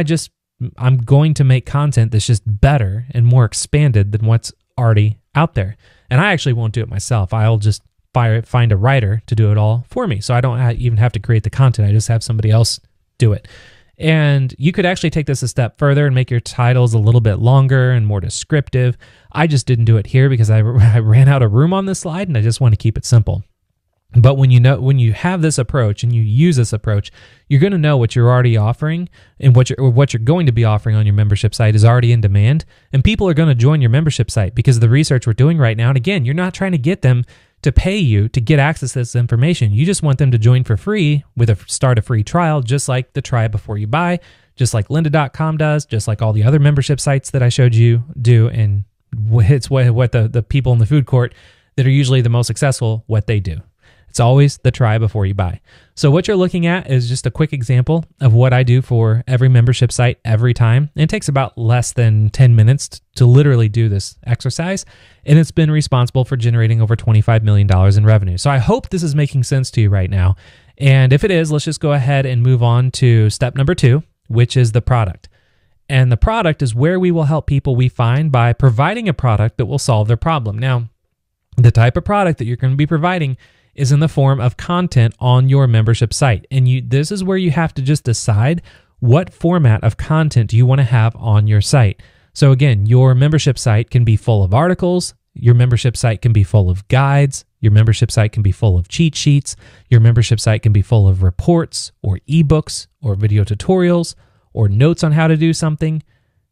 I'm going to make content that's just better and more expanded than what's already out there. And I actually won't do it myself. I'll just find a writer to do it all for me. So I don't even have to create the content. I just have somebody else do it. And you could actually take this a step further and make your titles a little bit longer and more descriptive. I just didn't do it here because I ran out of room on this slide and I just want to keep it simple. But when you have this approach and you use this approach, you're going to know what you're already offering, and what you're going to be offering on your membership site is already in demand, and people are going to join your membership site because of the research we're doing right now. And again, you're not trying to get them to pay you to get access to this information. You just want them to join for free with start a free trial, just like the try before you buy, just like lynda.com does, just like all the other membership sites that I showed you do, and it's what the people in the food court that are usually the most successful, what they do. It's always the try before you buy. So what you're looking at is just a quick example of what I do for every membership site every time. And it takes about less than 10 minutes to literally do this exercise. And it's been responsible for generating over $25 million in revenue. So I hope this is making sense to you right now. And if it is, let's just go ahead and move on to step number 2, which is the product. And the product is where we will help people we find by providing a product that will solve their problem. Now, the type of product that you're going to be providing is in the form of content on your membership site. And this is where you have to just decide what format of content do you want to have on your site. So again, your membership site can be full of articles. Your membership site can be full of guides. Your membership site can be full of cheat sheets. Your membership site can be full of reports or ebooks or video tutorials or notes on how to do something.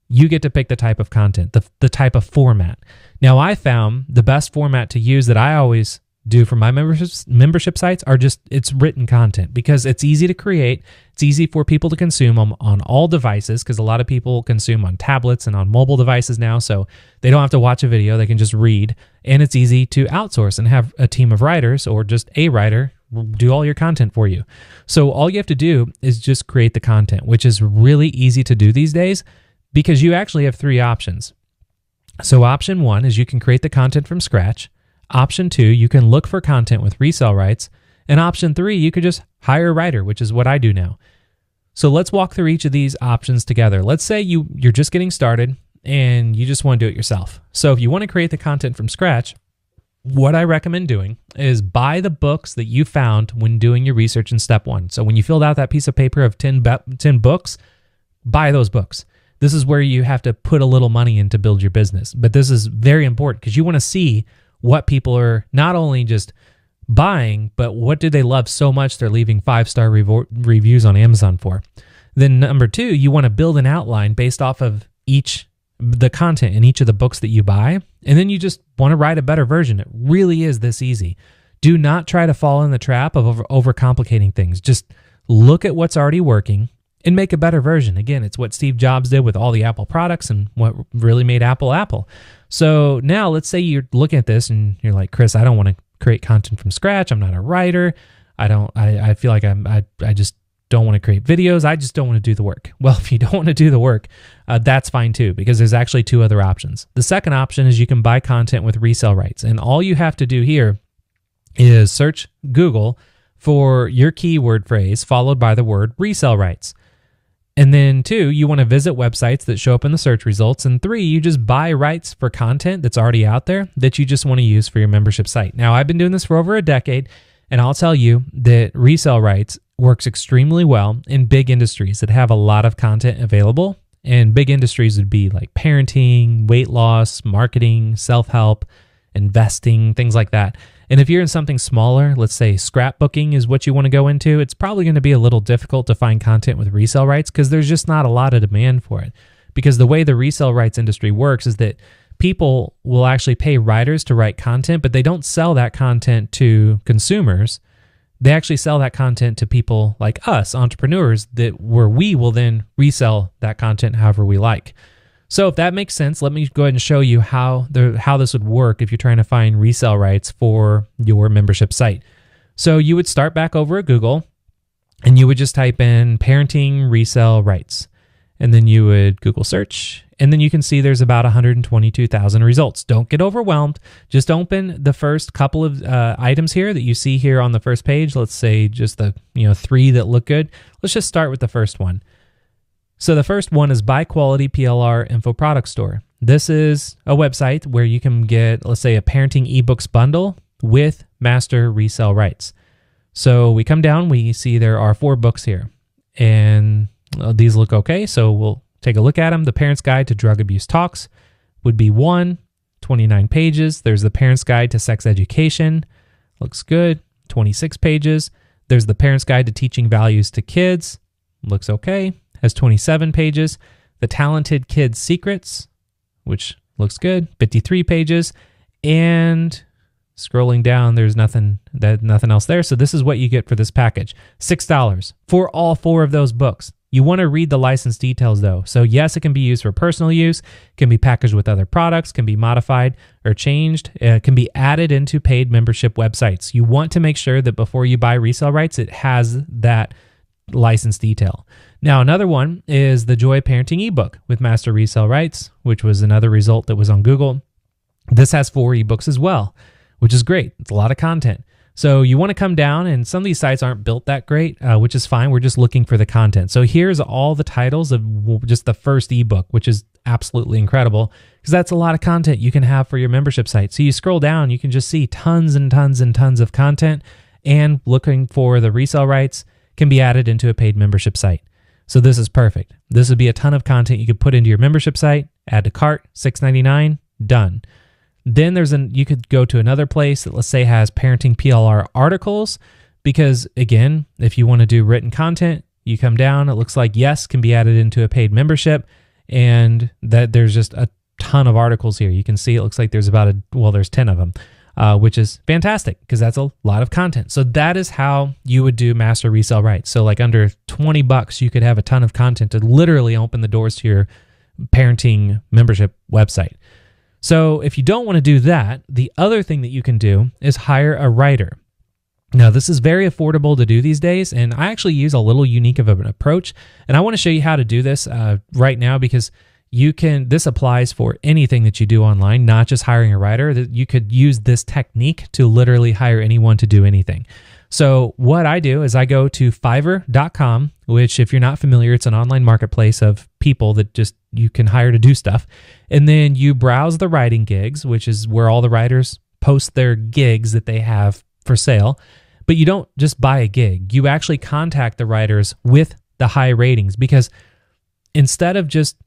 You get to pick the type of content, the type of format. Now, I found the best format to use that I always do for my membership sites are just, it's written content, because it's easy to create. It's easy for people to consume on all devices, because a lot of people consume on tablets and on mobile devices now, so they don't have to watch a video, they can just read. And it's easy to outsource and have a team of writers or just a writer do all your content for you. So all you have to do is just create the content, which is really easy to do these days, because you actually have 3 options. So option 1 is you can create the content from scratch. Option 2, you can look for content with resale rights. And option 3, you could just hire a writer, which is what I do now. So let's walk through each of these options together. Let's say you're just getting started and you just want to do it yourself. So if you want to create the content from scratch, what I recommend doing is buy the books that you found when doing your research in step 1. So when you filled out that piece of paper of 10 books, buy those books. This is where you have to put a little money in to build your business. But this is very important because you want to see what people are not only just buying, but what do they love so much they're leaving 5-star reviews on Amazon for. Then number 2, you want to build an outline based off of the content in each of the books that you buy. And then you just want to write a better version. It really is this easy. Do not try to fall in the trap of overcomplicating things. Just look at what's already working and make a better version. Again, it's what Steve Jobs did with all the Apple products and what really made Apple Apple. So now let's say you're looking at this and you're like, Chris, I don't want to create content from scratch. I'm not a writer. I feel like I just don't want to create videos. I just don't want to do the work. Well, if you don't want to do the work, that's fine too, because there's actually 2 other options. The second option is you can buy content with resale rights. And all you have to do here is search Google for your keyword phrase followed by the word resale rights. And then 2, you want to visit websites that show up in the search results. And 3, you just buy rights for content that's already out there that you just want to use for your membership site. Now, I've been doing this for over a decade, and I'll tell you that resale rights works extremely well in big industries that have a lot of content available. And big industries would be like parenting, weight loss, marketing, self-help, investing, things like that. And if you're in something smaller, let's say scrapbooking is what you want to go into, it's probably going to be a little difficult to find content with resale rights because there's just not a lot of demand for it. Because the way the resale rights industry works is that people will actually pay writers to write content, but they don't sell that content to consumers. They actually sell that content to people like us, entrepreneurs, where we will then resell that content however we like. So if that makes sense, let me go ahead and show you how this would work if you're trying to find resale rights for your membership site. So you would start back over at Google and you would just type in parenting resale rights. And then you would Google search, and then you can see there's about 122,000 results. Don't get overwhelmed. Just open the first couple of items here that you see here on the first page. Let's say just the 3 that look good. Let's just start with the first one. So the first one is Buy Quality PLR Info Product Store. This is a website where you can get, let's say, a parenting ebooks bundle with master resale rights. So we come down, we see there are 4 books here, and these look okay. So we'll take a look at them. The Parent's Guide to Drug Abuse Talks would be 1, 29 pages. There's the Parent's Guide to Sex Education. Looks good, 26 pages. There's the Parent's Guide to Teaching Values to Kids. Looks okay. Has 27 pages. The Talented Kids Secrets, which looks good, 53 pages. And scrolling down, there's nothing else there. So this is what you get for this package. $6 for all 4 of those books. You want to read the license details though. So yes, it can be used for personal use, can be packaged with other products, can be modified or changed, can be added into paid membership websites. You want to make sure that before you buy resale rights, it has that license detail. Now, another one is the Joy Parenting ebook with master resale rights, which was another result that was on Google. This has 4 ebooks as well, which is great. It's a lot of content. So you want to come down, and some of these sites aren't built that great, which is fine. We're just looking for the content. So here's all the titles of just the first ebook, which is absolutely incredible because that's a lot of content you can have for your membership site. So you scroll down, you can just see tons and tons and tons of content, and looking for the resale rights can be added into a paid membership site. So this is perfect. This would be a ton of content you could put into your membership site, add to cart, $6.99, done. Then you could go to another place that, let's say, has parenting PLR articles, because again, if you want to do written content, you come down, it looks like yes can be added into a paid membership, and that there's just a ton of articles here. You can see it looks like there's there's 10 of them, which is fantastic because that's a lot of content. So that is how you would do master resell right. So like under $20, you could have a ton of content to literally open the doors to your parenting membership website. So if you don't want to do that, the other thing that you can do is hire a writer. Now, this is very affordable to do these days, and I actually use a little unique of an approach, and I want to show you how to do this right now, because this applies for anything that you do online, not just hiring a writer. That you could use this technique to literally hire anyone to do anything. So what I do is I go to Fiverr.com, which, if you're not familiar, it's an online marketplace of people that just you can hire to do stuff. And then you browse the writing gigs, which is where all the writers post their gigs that they have for sale. But you don't just buy a gig. You actually contact the writers with the high ratings, because instead of just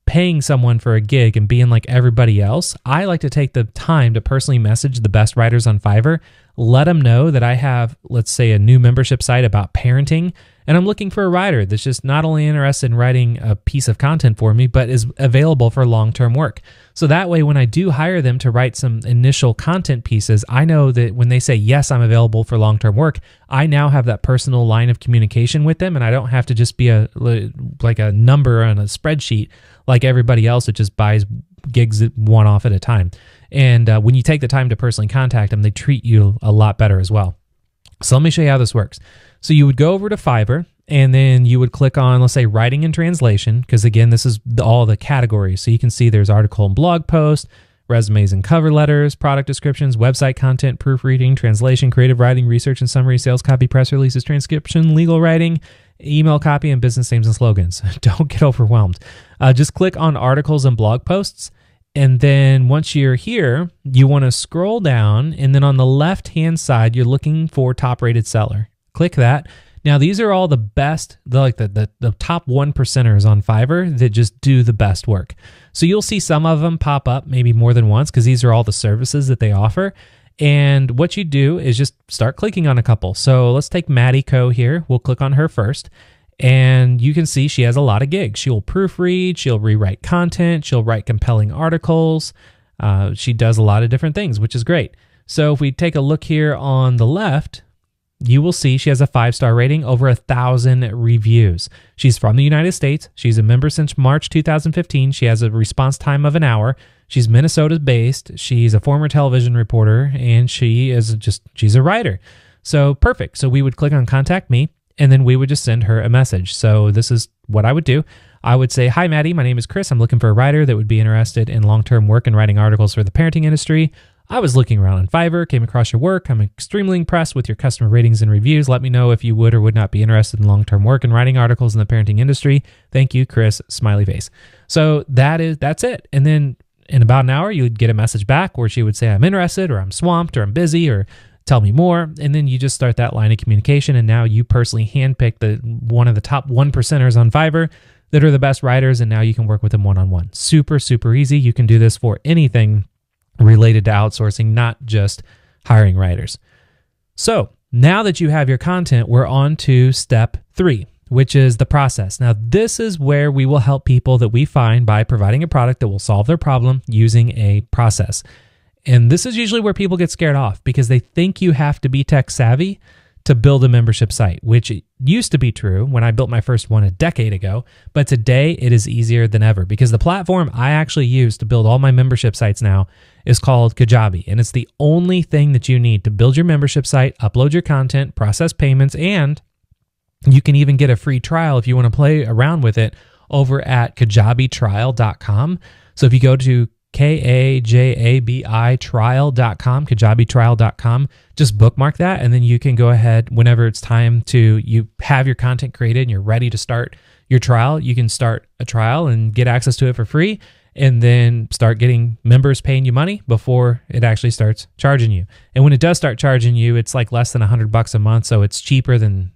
paying someone for a gig and being like everybody else, I like to take the time to personally message the best writers on Fiverr, let them know that I have, let's say, a new membership site about parenting, and I'm looking for a writer that's just not only interested in writing a piece of content for me, but is available for long-term work. So that way, when I do hire them to write some initial content pieces, I know that when they say, yes, I'm available for long-term work, I now have that personal line of communication with them, and I don't have to just be like a number on a spreadsheet like everybody else that just buys gigs one off at a time. And when you take the time to personally contact them, they treat you a lot better as well. So let me show you how this works. So you would go over to Fiverr, and then you would click on, let's say, writing and translation, because again, this is all the categories. So you can see there's article and blog post, resumes and cover letters, product descriptions, website content, proofreading, translation, creative writing, research and summary, sales copy, press releases, transcription, legal writing, email copy, and business names and slogans. Don't get overwhelmed. Just click on articles and blog posts. And then once you're here, you want to scroll down, and then on the left-hand side, you're looking for top-rated seller. Click that. Now, these are all the best, the top 1%ers on Fiverr that just do the best work. So you'll see some of them pop up maybe more than once, because these are all the services that they offer. And what you do is just start clicking on a couple. So let's take Maddie Co here. We'll click on her first. And you can see she has a lot of gigs. She'll proofread, she'll rewrite content, she'll write compelling articles. She does a lot of different things, which is great. So if we take a look here on the left, you will see she has a 5-star rating, over 1,000 reviews. She's from the United States. She's a member since March 2015. She has a response time of an hour. She's Minnesota-based. She's a former television reporter, and she's a writer. So perfect. So we would click on Contact Me, and then we would just send her a message. So this is what I would do. I would say, hi, Maddie. My name is Chris. I'm looking for a writer that would be interested in long-term work and writing articles for the parenting industry. I was looking around on Fiverr, came across your work. I'm extremely impressed with your customer ratings and reviews. Let me know if you would or would not be interested in long-term work and writing articles in the parenting industry. Thank you, Chris, smiley face. So that's it. And then in about an hour, you would get a message back where she would say, I'm interested, or I'm swamped, or I'm busy, or tell me more. And then you just start that line of communication. And now you personally handpick one of the top 1%ers on Fiverr that are the best writers. And now you can work with them one-on-one. Super, super easy. You can do this for anything related to outsourcing, not just hiring writers. So now that you have your content, we're on to step 3, which is the process. Now, this is where we will help people that we find by providing a product that will solve their problem using a process. And this is usually where people get scared off, because they think you have to be tech savvy to build a membership site, which used to be true when I built my first one a decade ago. But today it is easier than ever, because the platform I actually use to build all my membership sites now is called Kajabi. And it's the only thing that you need to build your membership site, upload your content, process payments, and you can even get a free trial if you want to play around with it over at kajabitrial.com. So if you go to Kajabi trial.com, kajabitrial.com, just bookmark that, and then you can go ahead whenever it's time you have your content created and you're ready to start your trial. You can start a trial and get access to it for free. and then start getting members paying you money before it actually starts charging you. And when it does start charging you, it's like less than $100 a month. So it's cheaper than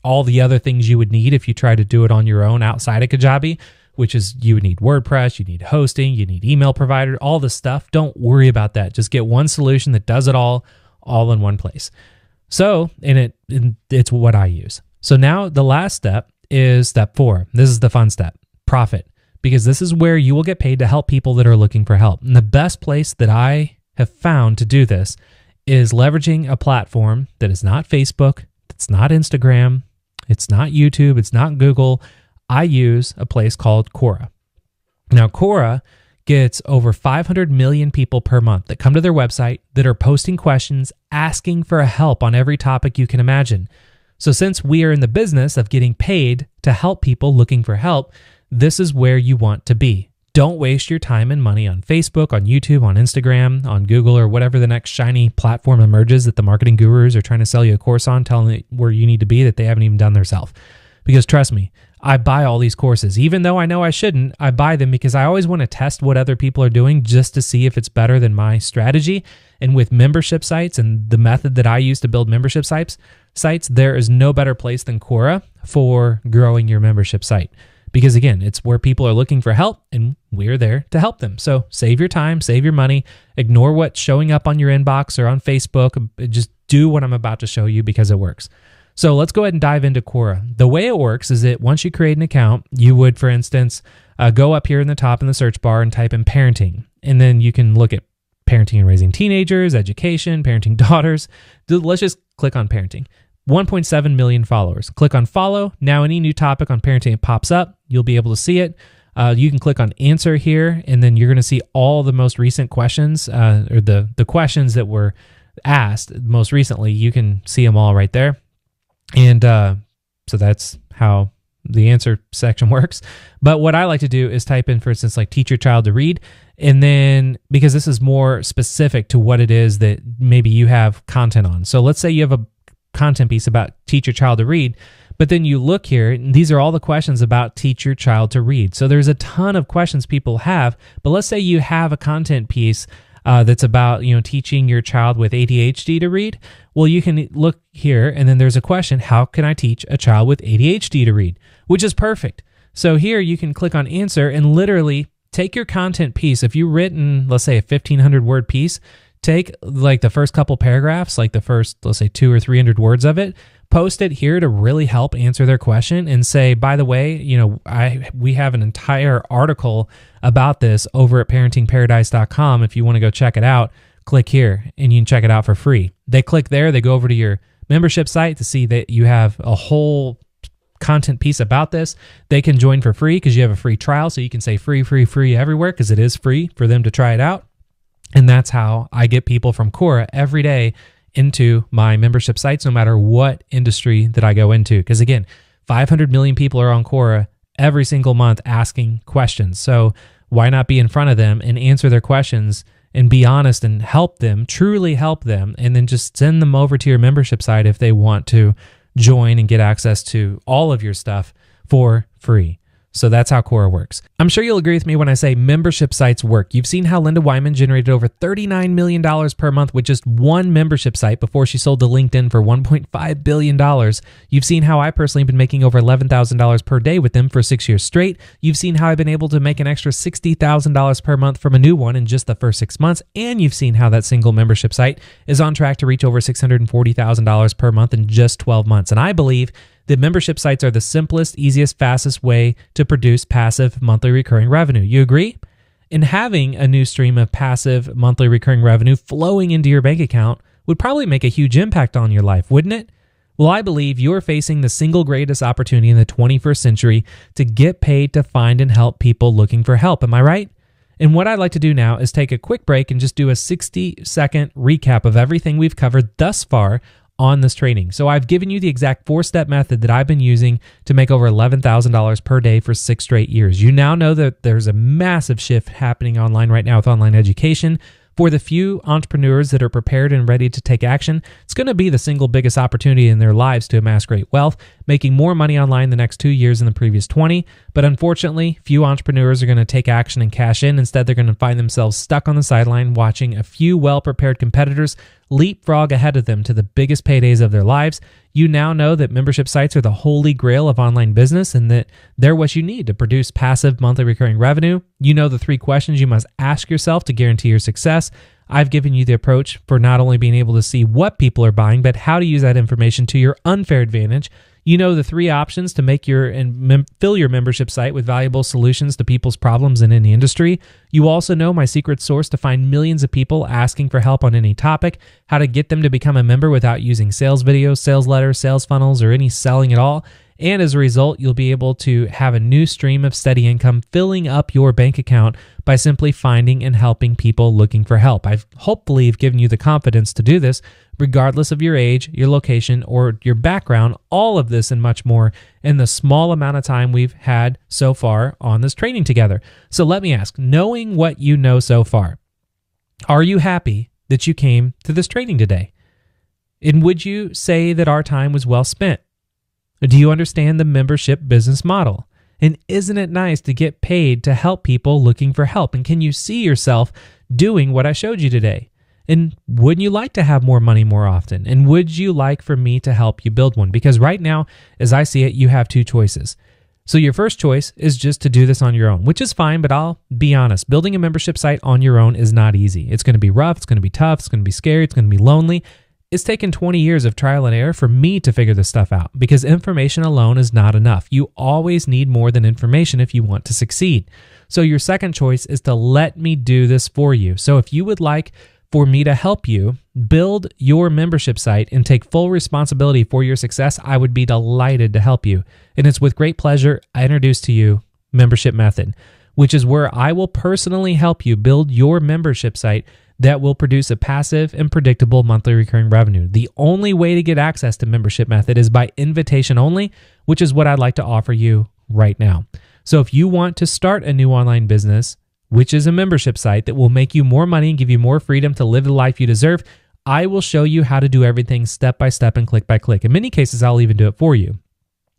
all the other things you would need if you try to do it on your own outside of Kajabi, which is you would need WordPress, you need hosting, you need email provider, all this stuff. Don't worry about that. Just get one solution that does it all in one place. So, it's what I use. So now the last step is step 4. This is the fun step, profit, because this is where you will get paid to help people that are looking for help. And the best place that I have found to do this is leveraging a platform that is not Facebook, it's not Instagram, it's not YouTube, it's not Google. I use a place called Quora. Now, Quora gets over 500 million people per month that come to their website that are posting questions, asking for help on every topic you can imagine. So since we are in the business of getting paid to help people looking for help, this is where you want to be. Don't waste your time and money on Facebook, on YouTube, on Instagram, on Google, or whatever the next shiny platform emerges that the marketing gurus are trying to sell you a course on, telling you where you need to be that they haven't even done themselves. Because trust me, I buy all these courses. Even though I know I shouldn't, I buy them because I always want to test what other people are doing just to see if it's better than my strategy. And with membership sites and the method that I use to build membership sites, there is no better place than Quora for growing your membership site. Because again, it's where people are looking for help and we're there to help them. So save your time, save your money, ignore what's showing up on your inbox or on Facebook. Just do what I'm about to show you because it works. So let's go ahead and dive into Quora. The way it works is that once you create an account, you would, for instance, go up here in the top in the search bar and type in parenting. And then you can look at parenting and raising teenagers, education, parenting daughters. Let's just click on parenting. 1.7 million followers. Click on follow. Now any new topic on parenting pops up. You'll be able to see it. You can click on answer here, and then you're going to see all the most recent questions, or the questions that were asked most recently. You can see them all right there. And so that's how the answer section works. But what I like to do is type in, for instance, like teach your child to read. And then, because this is more specific to what it is that maybe you have content on. So let's say you have a content piece about teach your child to read, but then you look here, and these are all the questions about teach your child to read. So there's a ton of questions people have, but let's say you have a content piece that's about, teaching your child with ADHD to read. Well, you can look here, and then there's a question, how can I teach a child with ADHD to read? Which is perfect. So here you can click on answer and literally take your content piece. If you've written, let's say, a 1,500 word piece, take like the first couple paragraphs, like the first, let's say 200 or 300 words of it, post it here to really help answer their question and say, by the way, we have an entire article about this over at parentingparadise.com. If you want to go check it out, click here and you can check it out for free. They click there, they go over to your membership site to see that you have a whole content piece about this. They can join for free because you have a free trial. So you can say free, free, free everywhere because it is free for them to try it out. And that's how I get people from Quora every day into my membership sites, no matter what industry that I go into. Because again, 500 million people are on Quora every single month asking questions. So why not be in front of them and answer their questions and be honest and help them, truly help them, and then just send them over to your membership site if they want to join and get access to all of your stuff for free. So that's how Quora works. I'm sure you'll agree with me when I say membership sites work. You've seen how Linda Wyman generated over $39 million per month with just one membership site before she sold to LinkedIn for $1.5 billion. You've seen how I personally have been making over $11,000 per day with them for 6 years straight. You've seen how I've been able to make an extra $60,000 per month from a new one in just the first 6 months. And you've seen how that single membership site is on track to reach over $640,000 per month in just 12 months. And I believe that membership sites are the simplest, easiest, fastest way to produce passive monthly recurring revenue. You agree? And having a new stream of passive monthly recurring revenue flowing into your bank account would probably make a huge impact on your life, wouldn't it? Well, I believe you're facing the single greatest opportunity in the 21st century to get paid to find and help people looking for help. Am I right? And what I'd like to do now is take a quick break and just do a 60-second recap of everything we've covered thus far on this training. So I've given you the exact 4-step method that I've been using to make over $11,000 per day for 6 straight years. You now know that there's a massive shift happening online right now with online education. For the few entrepreneurs that are prepared and ready to take action, it's going to be the single biggest opportunity in their lives to amass great wealth, making more money online the next 2 years than the previous 20. But unfortunately, few entrepreneurs are going to take action and cash in. Instead, they're going to find themselves stuck on the sideline watching a few well-prepared competitors leapfrog ahead of them to the biggest paydays of their lives. You now know that membership sites are the holy grail of online business and that they're what you need to produce passive monthly recurring revenue. You know the 3 questions you must ask yourself to guarantee your success. I've given you the approach for not only being able to see what people are buying, but how to use that information to your unfair advantage. You know the 3 options to make fill your membership site with valuable solutions to people's problems in any industry. You also know my secret source to find millions of people asking for help on any topic, how to get them to become a member without using sales videos, sales letters, sales funnels, or any selling at all. And as a result, you'll be able to have a new stream of steady income filling up your bank account by simply finding and helping people looking for help. I've hopefully given you the confidence to do this, regardless of your age, your location, or your background. All of this and much more in the small amount of time we've had so far on this training together. So let me ask, knowing what you know so far, are you happy that you came to this training today? And would you say that our time was well spent? Do you understand the membership business model? And isn't it nice to get paid to help people looking for help? And can you see yourself doing what I showed you today? And wouldn't you like to have more money more often? And would you like for me to help you build one? Because right now, as I see it, you have 2 choices. So your first choice is just to do this on your own, which is fine, but I'll be honest, building a membership site on your own is not easy. It's going to be rough, it's going to be tough, it's going to be scary, it's going to be lonely. It's taken 20 years of trial and error for me to figure this stuff out because information alone is not enough. You always need more than information if you want to succeed. So your second choice is to let me do this for you. So if you would like for me to help you build your membership site and take full responsibility for your success, I would be delighted to help you. And it's with great pleasure I introduce to you Membership Method, which is where I will personally help you build your membership site that will produce a passive and predictable monthly recurring revenue. The only way to get access to Membership Method is by invitation only, which is what I'd like to offer you right now. So if you want to start a new online business, which is a membership site that will make you more money and give you more freedom to live the life you deserve, I will show you how to do everything step by step and click by click. In many cases, I'll even do it for you.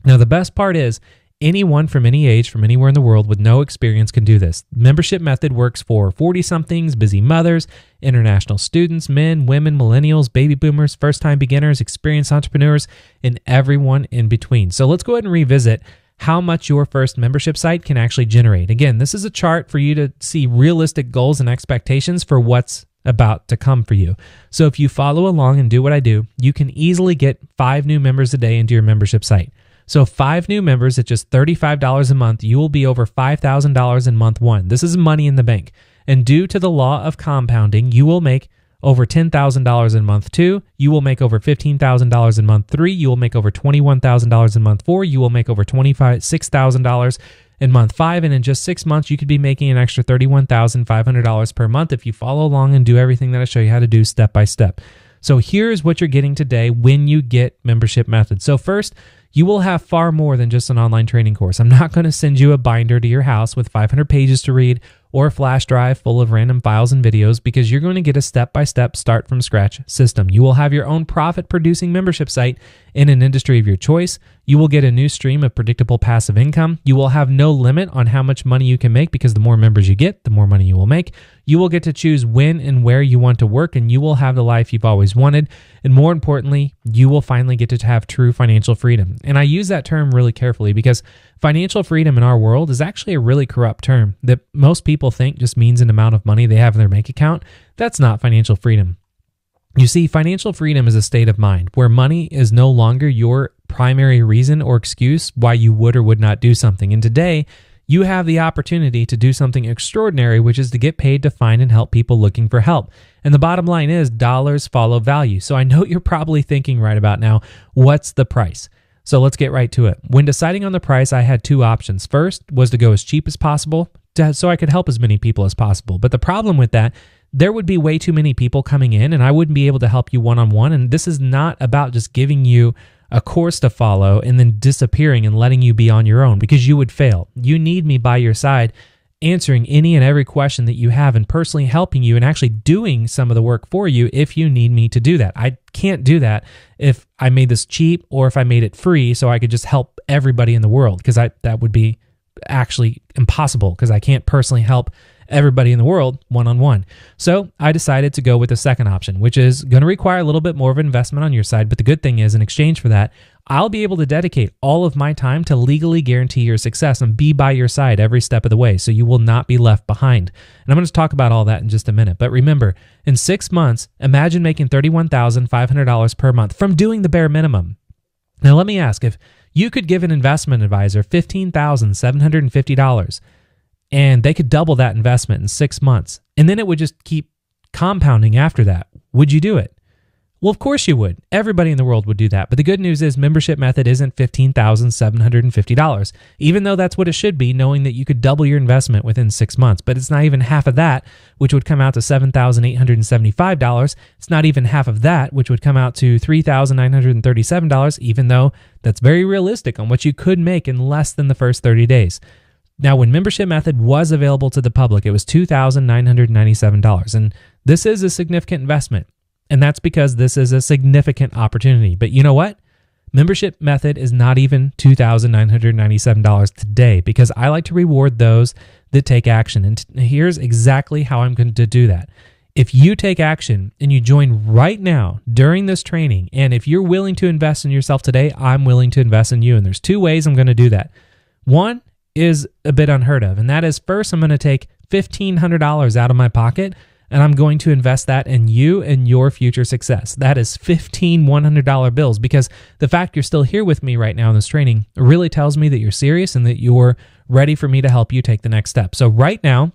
Now, the best part is anyone from any age, from anywhere in the world with no experience can do this. Membership Method works for 40-somethings, busy mothers, international students, men, women, millennials, baby boomers, first-time beginners, experienced entrepreneurs, and everyone in between. So let's go ahead and revisit how much your first membership site can actually generate. Again, this is a chart for you to see realistic goals and expectations for what's about to come for you. So if you follow along and do what I do, you can easily get 5 new members a day into your membership site. So 5 new members at just $35 a month, you will be over $5,000 in month 1. This is money in the bank. And due to the law of compounding, you will make over $10,000 in month 2. You will make over $15,000 in month 3. You will make over $21,000 in month 4. You will make over $6,000 in month 5. And in just 6 months, you could be making an extra $31,500 per month if you follow along and do everything that I show you how to do step by step. So here's what you're getting today when you get Membership Method. So first, you will have far more than just an online training course. I'm not going to send you a binder to your house with 500 pages to read or a flash drive full of random files and videos because you're going to get a step-by-step start from scratch system. You will have your own profit-producing membership site in an industry of your choice. You will get a new stream of predictable passive income. You will have no limit on how much money you can make because the more members you get, the more money you will make. You will get to choose when and where you want to work, and you will have the life you've always wanted. And more importantly, you will finally get to have true financial freedom. And I use that term really carefully because financial freedom in our world is actually a really corrupt term that most people think just means an amount of money they have in their bank account. That's not financial freedom. You see, financial freedom is a state of mind where money is no longer your primary reason or excuse why you would or would not do something. And today, you have the opportunity to do something extraordinary, which is to get paid to find and help people looking for help. And the bottom line is dollars follow value. So I know you're probably thinking right about now, what's the price? So let's get right to it. When deciding on the price, I had 2 options. First was to go as cheap as possible so I could help as many people as possible. But the problem with that, there would be way too many people coming in and I wouldn't be able to help you one-on-one. And this is not about just giving you a course to follow and then disappearing and letting you be on your own because you would fail. You need me by your side answering any and every question that you have and personally helping you and actually doing some of the work for you if you need me to do that. I can't do that if I made this cheap or if I made it free so I could just help everybody in the world, because that would be actually impossible, because I can't personally help everybody in the world one-on-one. So I decided to go with the second option, which is going to require a little bit more of an investment on your side. But the good thing is, in exchange for that, I'll be able to dedicate all of my time to legally guarantee your success and be by your side every step of the way, so you will not be left behind. And I'm going to talk about all that in just a minute. But remember, in 6 months, imagine making $31,500 per month from doing the bare minimum. Now, let me ask, if you could give an investment advisor $15,750 and they could double that investment in 6 months, and then it would just keep compounding after that, would you do it? Well, of course you would. Everybody in the world would do that. But the good news is membership method isn't $15,750, even though that's what it should be, knowing that you could double your investment within 6 months. But it's not even half of that, which would come out to $7,875. It's not even half of that, which would come out to $3,937, even though that's very realistic on what you could make in less than the first 30 days. Now, when membership method was available to the public, it was $2,997. And this is a significant investment. And that's because this is a significant opportunity. But you know what? Membership method is not even $2,997 today, because I like to reward those that take action. And here's exactly how I'm going to do that. If you take action and you join right now during this training, and if you're willing to invest in yourself today, I'm willing to invest in you. And there's 2 ways I'm going to do that. One is a bit unheard of, and that is, first, I'm going to take $1,500 out of my pocket, and I'm going to invest that in you and your future success. That is 15 $100 bills, because the fact you're still here with me right now in this training really tells me that you're serious and that you're ready for me to help you take the next step. So right now,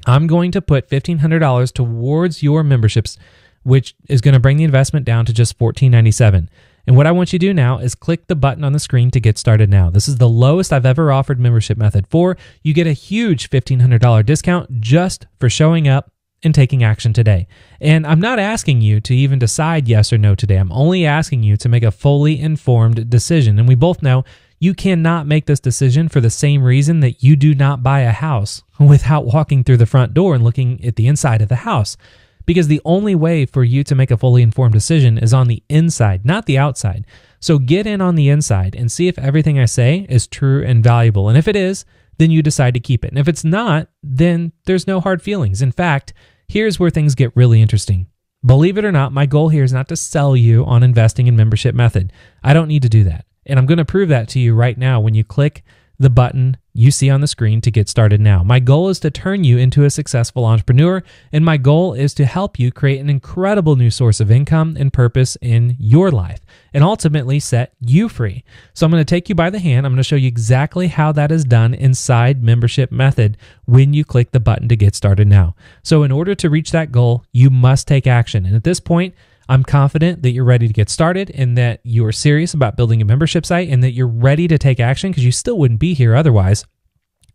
I'm going to put $1,500 towards your memberships, which is going to bring the investment down to just $1,497. And what I want you to do now is click the button on the screen to get started now. This is the lowest I've ever offered membership method for. You get a huge $1,500 discount just for showing up and taking action today. And I'm not asking you to even decide yes or no today. I'm only asking you to make a fully informed decision. And we both know you cannot make this decision for the same reason that you do not buy a house without walking through the front door and looking at the inside of the house. Because the only way for you to make a fully informed decision is on the inside, not the outside. So get in on the inside and see if everything I say is true and valuable. And if it is, then you decide to keep it. And if it's not, then there's no hard feelings. In fact, here's where things get really interesting. Believe it or not, my goal here is not to sell you on investing in membership method. I don't need to do that. And I'm going to prove that to you right now when you click the button you see on the screen to get started now. My goal is to turn you into a successful entrepreneur, and my goal is to help you create an incredible new source of income and purpose in your life, and ultimately set you free. So I'm going to take you by the hand. I'm going to show you exactly how that is done inside membership method when you click the button to get started now. So in order to reach that goal, you must take action. And at this point, I'm confident that you're ready to get started and that you are serious about building a membership site and that you're ready to take action, because you still wouldn't be here otherwise.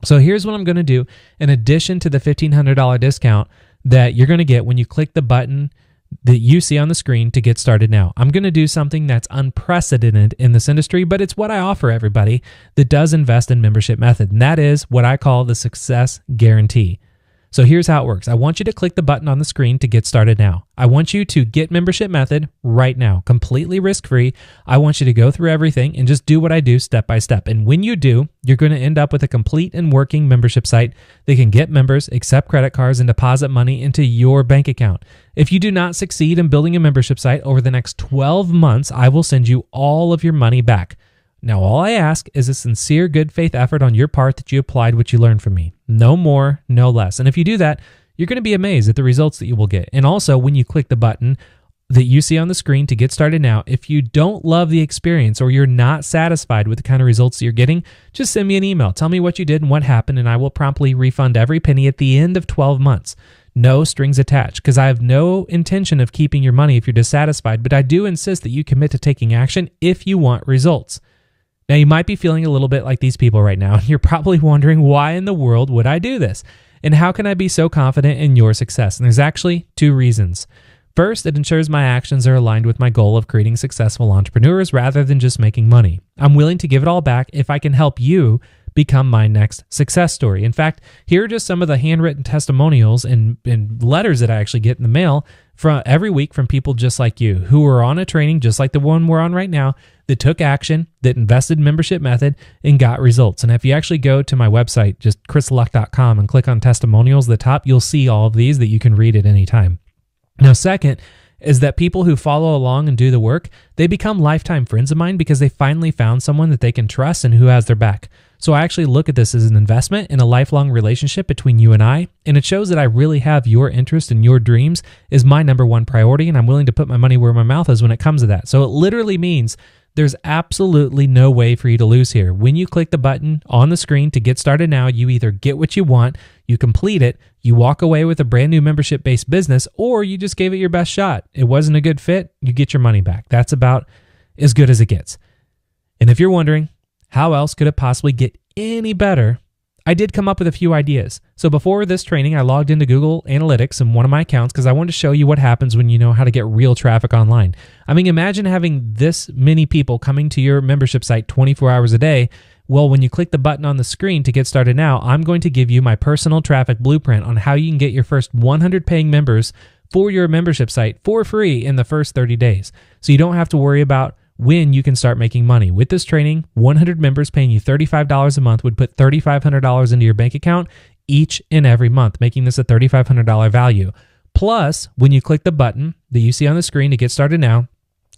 So here's what I'm going to do. In addition to the $1,500 discount that you're going to get when you click the button that you see on the screen to get started now, I'm going to do something that's unprecedented in this industry, but it's what I offer everybody that does invest in membership method. And that is what I call the success guarantee. So here's how it works. I want you to click the button on the screen to get started now. I want you to get membership method right now, completely risk-free. I want you to go through everything and just do what I do step by step. And when you do, you're going to end up with a complete and working membership site that can get members, accept credit cards, and deposit money into your bank account. If you do not succeed in building a membership site over the next 12 months, I will send you all of your money back. Now, all I ask is a sincere good faith effort on your part that you applied what you learned from me. No more, no less. And if you do that, you're going to be amazed at the results that you will get. And also, when you click the button that you see on the screen to get started now, if you don't love the experience or you're not satisfied with the kind of results that you're getting, just send me an email. Tell me what you did and what happened, and I will promptly refund every penny at the end of 12 months. No strings attached, because I have no intention of keeping your money if you're dissatisfied, but I do insist that you commit to taking action if you want results. Now, you might be feeling a little bit like these people right now, and you're probably wondering, why in the world would I do this? And how can I be so confident in your success? And there's actually 2 reasons. First, it ensures my actions are aligned with my goal of creating successful entrepreneurs rather than just making money. I'm willing to give it all back if I can help you become my next success story. In fact, here are just some of the handwritten testimonials and letters that I actually get in the mail from every week from people just like you who are on a training just like the one we're on right now, that took action, that invested in membership method and got results. And if you actually go to my website, just chrisluck.com, and click on testimonials at the top, you'll see all of these that you can read at any time. Now, second is that people who follow along and do the work, they become lifetime friends of mine because they finally found someone that they can trust and who has their back. So I actually look at this as an investment in a lifelong relationship between you and I, and it shows that I really have your interest and your dreams is my number one priority, and I'm willing to put my money where my mouth is when it comes to that. So it literally means there's absolutely no way for you to lose here. When you click the button on the screen to get started now, you either get what you want, you complete it, you walk away with a brand new membership-based business, or you just gave it your best shot. It wasn't a good fit, you get your money back. That's about as good as it gets. And if you're wondering, how else could it possibly get any better? I did come up with a few ideas. So before this training, I logged into Google Analytics in one of my accounts because I wanted to show you what happens when you know how to get real traffic online. I mean, imagine having this many people coming to your membership site 24 hours a day. Well, when you click the button on the screen to get started now, I'm going to give you my personal traffic blueprint on how you can get your first 100 paying members for your membership site for free in the first 30 days. So you don't have to worry about when you can start making money. With this training, 100 members paying you $35 a month would put $3,500 into your bank account each and every month, making this a $3,500 value. Plus, when you click the button that you see on the screen to get started now,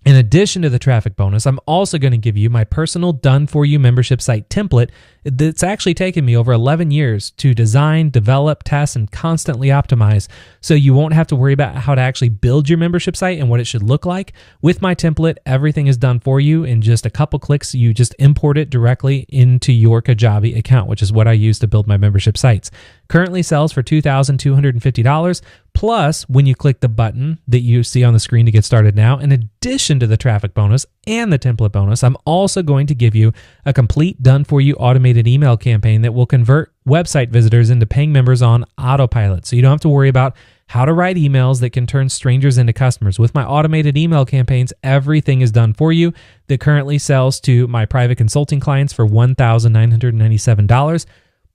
in addition to the traffic bonus, I'm also going to give you my personal done-for-you membership site template that's actually taken me over 11 years to design, develop, test, and constantly optimize, so you won't have to worry about how to actually build your membership site and what it should look like. With my template, everything is done for you in just a couple clicks. You just import it directly into your Kajabi account, which is what I use to build my membership sites. Currently sells for $2,250. Plus, when you click the button that you see on the screen to get started now, in addition to the traffic bonus and the template bonus, I'm also going to give you a complete done-for-you automated email campaign that will convert website visitors into paying members on autopilot. So you don't have to worry about how to write emails that can turn strangers into customers. With my automated email campaigns, everything is done for you. That currently sells to my private consulting clients for $1,997.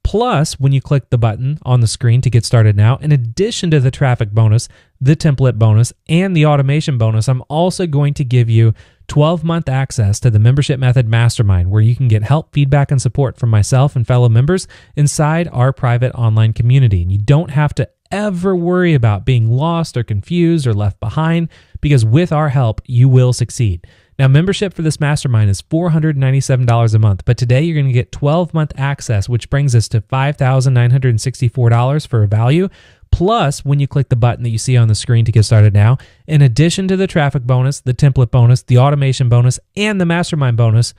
Plus, when you click the button on the screen to get started now, in addition to the traffic bonus, the template bonus, and the automation bonus, I'm also going to give you 12-month access to the Membership Method Mastermind, where you can get help, feedback, and support from myself and fellow members inside our private online community. And you don't have to ever worry about being lost or confused or left behind, because with our help, you will succeed. Now, membership for this mastermind is $497 a month, but today you're going to get 12-month access, which brings us to $5,964 for a value. Plus, when you click the button that you see on the screen to get started now, in addition to the traffic bonus, the template bonus, the automation bonus, and the mastermind bonus,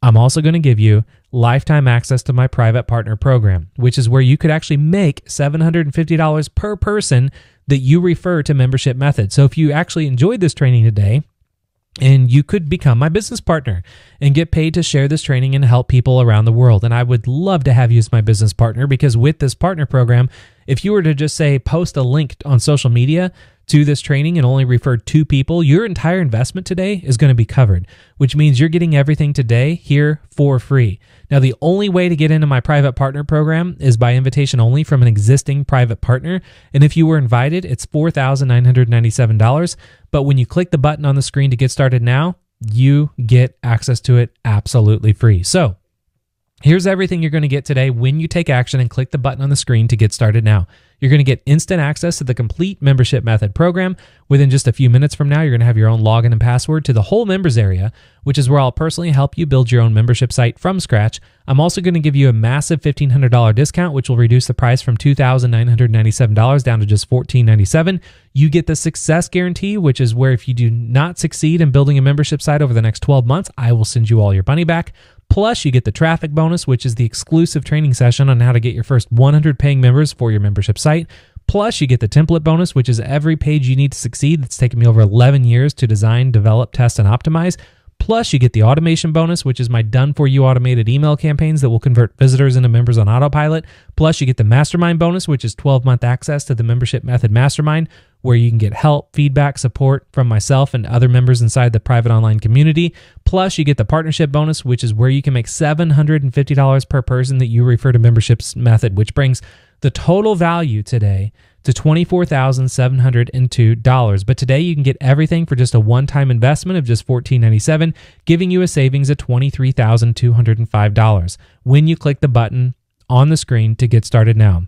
I'm also going to give you lifetime access to my private partner program, which is where you could actually make $750 per person that you refer to Membership Method. So if you actually enjoyed this training today, and you could become my business partner and get paid to share this training and help people around the world. And I would love to have you as my business partner, because with this partner program, if you were to just say post a link on social media to this training and only refer 2 people, your entire investment today is going to be covered, which means you're getting everything today here for free. Now, the only way to get into my private partner program is by invitation only from an existing private partner. And if you were invited, it's $4,997. But when you click the button on the screen to get started now, you get access to it absolutely free. So here's everything you're going to get today when you take action and click the button on the screen to get started now. You're going to get instant access to the complete Membership Method program. Within just a few minutes from now, you're going to have your own login and password to the whole members area, which is where I'll personally help you build your own membership site from scratch. I'm also going to give you a massive $1,500 discount, which will reduce the price from $2,997 down to just $1,497. You get the success guarantee, which is where if you do not succeed in building a membership site over the next 12 months, I will send you all your money back. Plus, you get the traffic bonus, which is the exclusive training session on how to get your first 100 paying members for your membership site. Plus, you get the template bonus, which is every page you need to succeed. That's taken me over 11 years to design, develop, test, and optimize. Plus, you get the automation bonus, which is my done-for-you automated email campaigns that will convert visitors into members on autopilot. Plus, you get the mastermind bonus, which is 12-month access to the Membership Method Mastermind, where you can get help, feedback, support from myself and other members inside the private online community. Plus, you get the partnership bonus, which is where you can make $750 per person that you refer to Membership Method, which brings the total value today to $24,702. But today you can get everything for just a one-time investment of just $14.97, giving you a savings of $23,205 when you click the button on the screen to get started now.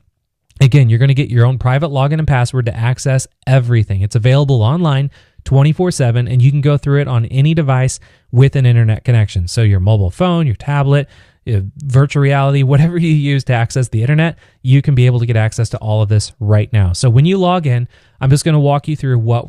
Again, you're going to get your own private login and password to access everything. It's available online 24/7, and you can go through it on any device with an internet connection. So your mobile phone, your tablet, virtual reality, whatever you use to access the internet, you can be able to get access to all of this right now. So when you log in, I'm just going to walk you through what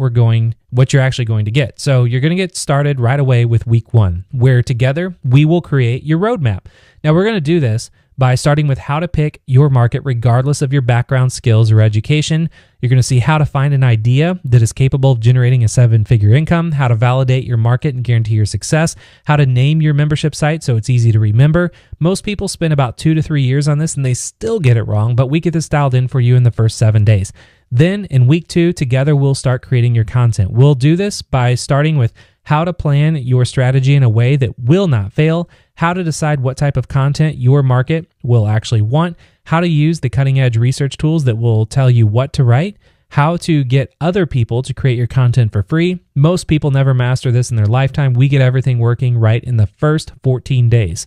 you're actually going to get. So you're going to get started right away with week 1, where together we will create your roadmap. Now we're going to do this by starting with how to pick your market regardless of your background, skills, or education. You're going to see how to find an idea that is capable of generating a 7-figure income, how to validate your market and guarantee your success, how to name your membership site so it's easy to remember. Most people spend about 2 to 3 years on this and they still get it wrong, but we get this dialed in for you in the first 7 days. Then in week 2, together we'll start creating your content. We'll do this by starting with how to plan your strategy in a way that will not fail, how to decide what type of content your market will actually want, how to use the cutting edge research tools that will tell you what to write, how to get other people to create your content for free. Most people never master this in their lifetime. We get everything working right in the first 14 days.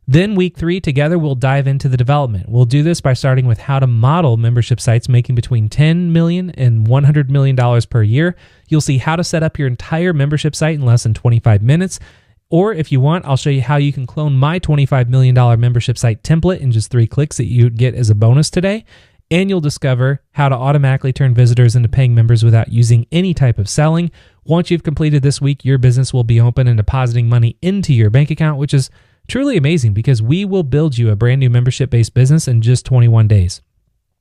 Then week 3, together we'll dive into the development. We'll do this by starting with how to model membership sites making between $10 million and $100 million per year. You'll see how to set up your entire membership site in less than 25 minutes. Or if you want, I'll show you how you can clone my $25 million membership site template in just 3 clicks that you'd get as a bonus today. And you'll discover how to automatically turn visitors into paying members without using any type of selling. Once you've completed this week, your business will be open and depositing money into your bank account, which is truly amazing because we will build you a brand new membership-based business in just 21 days.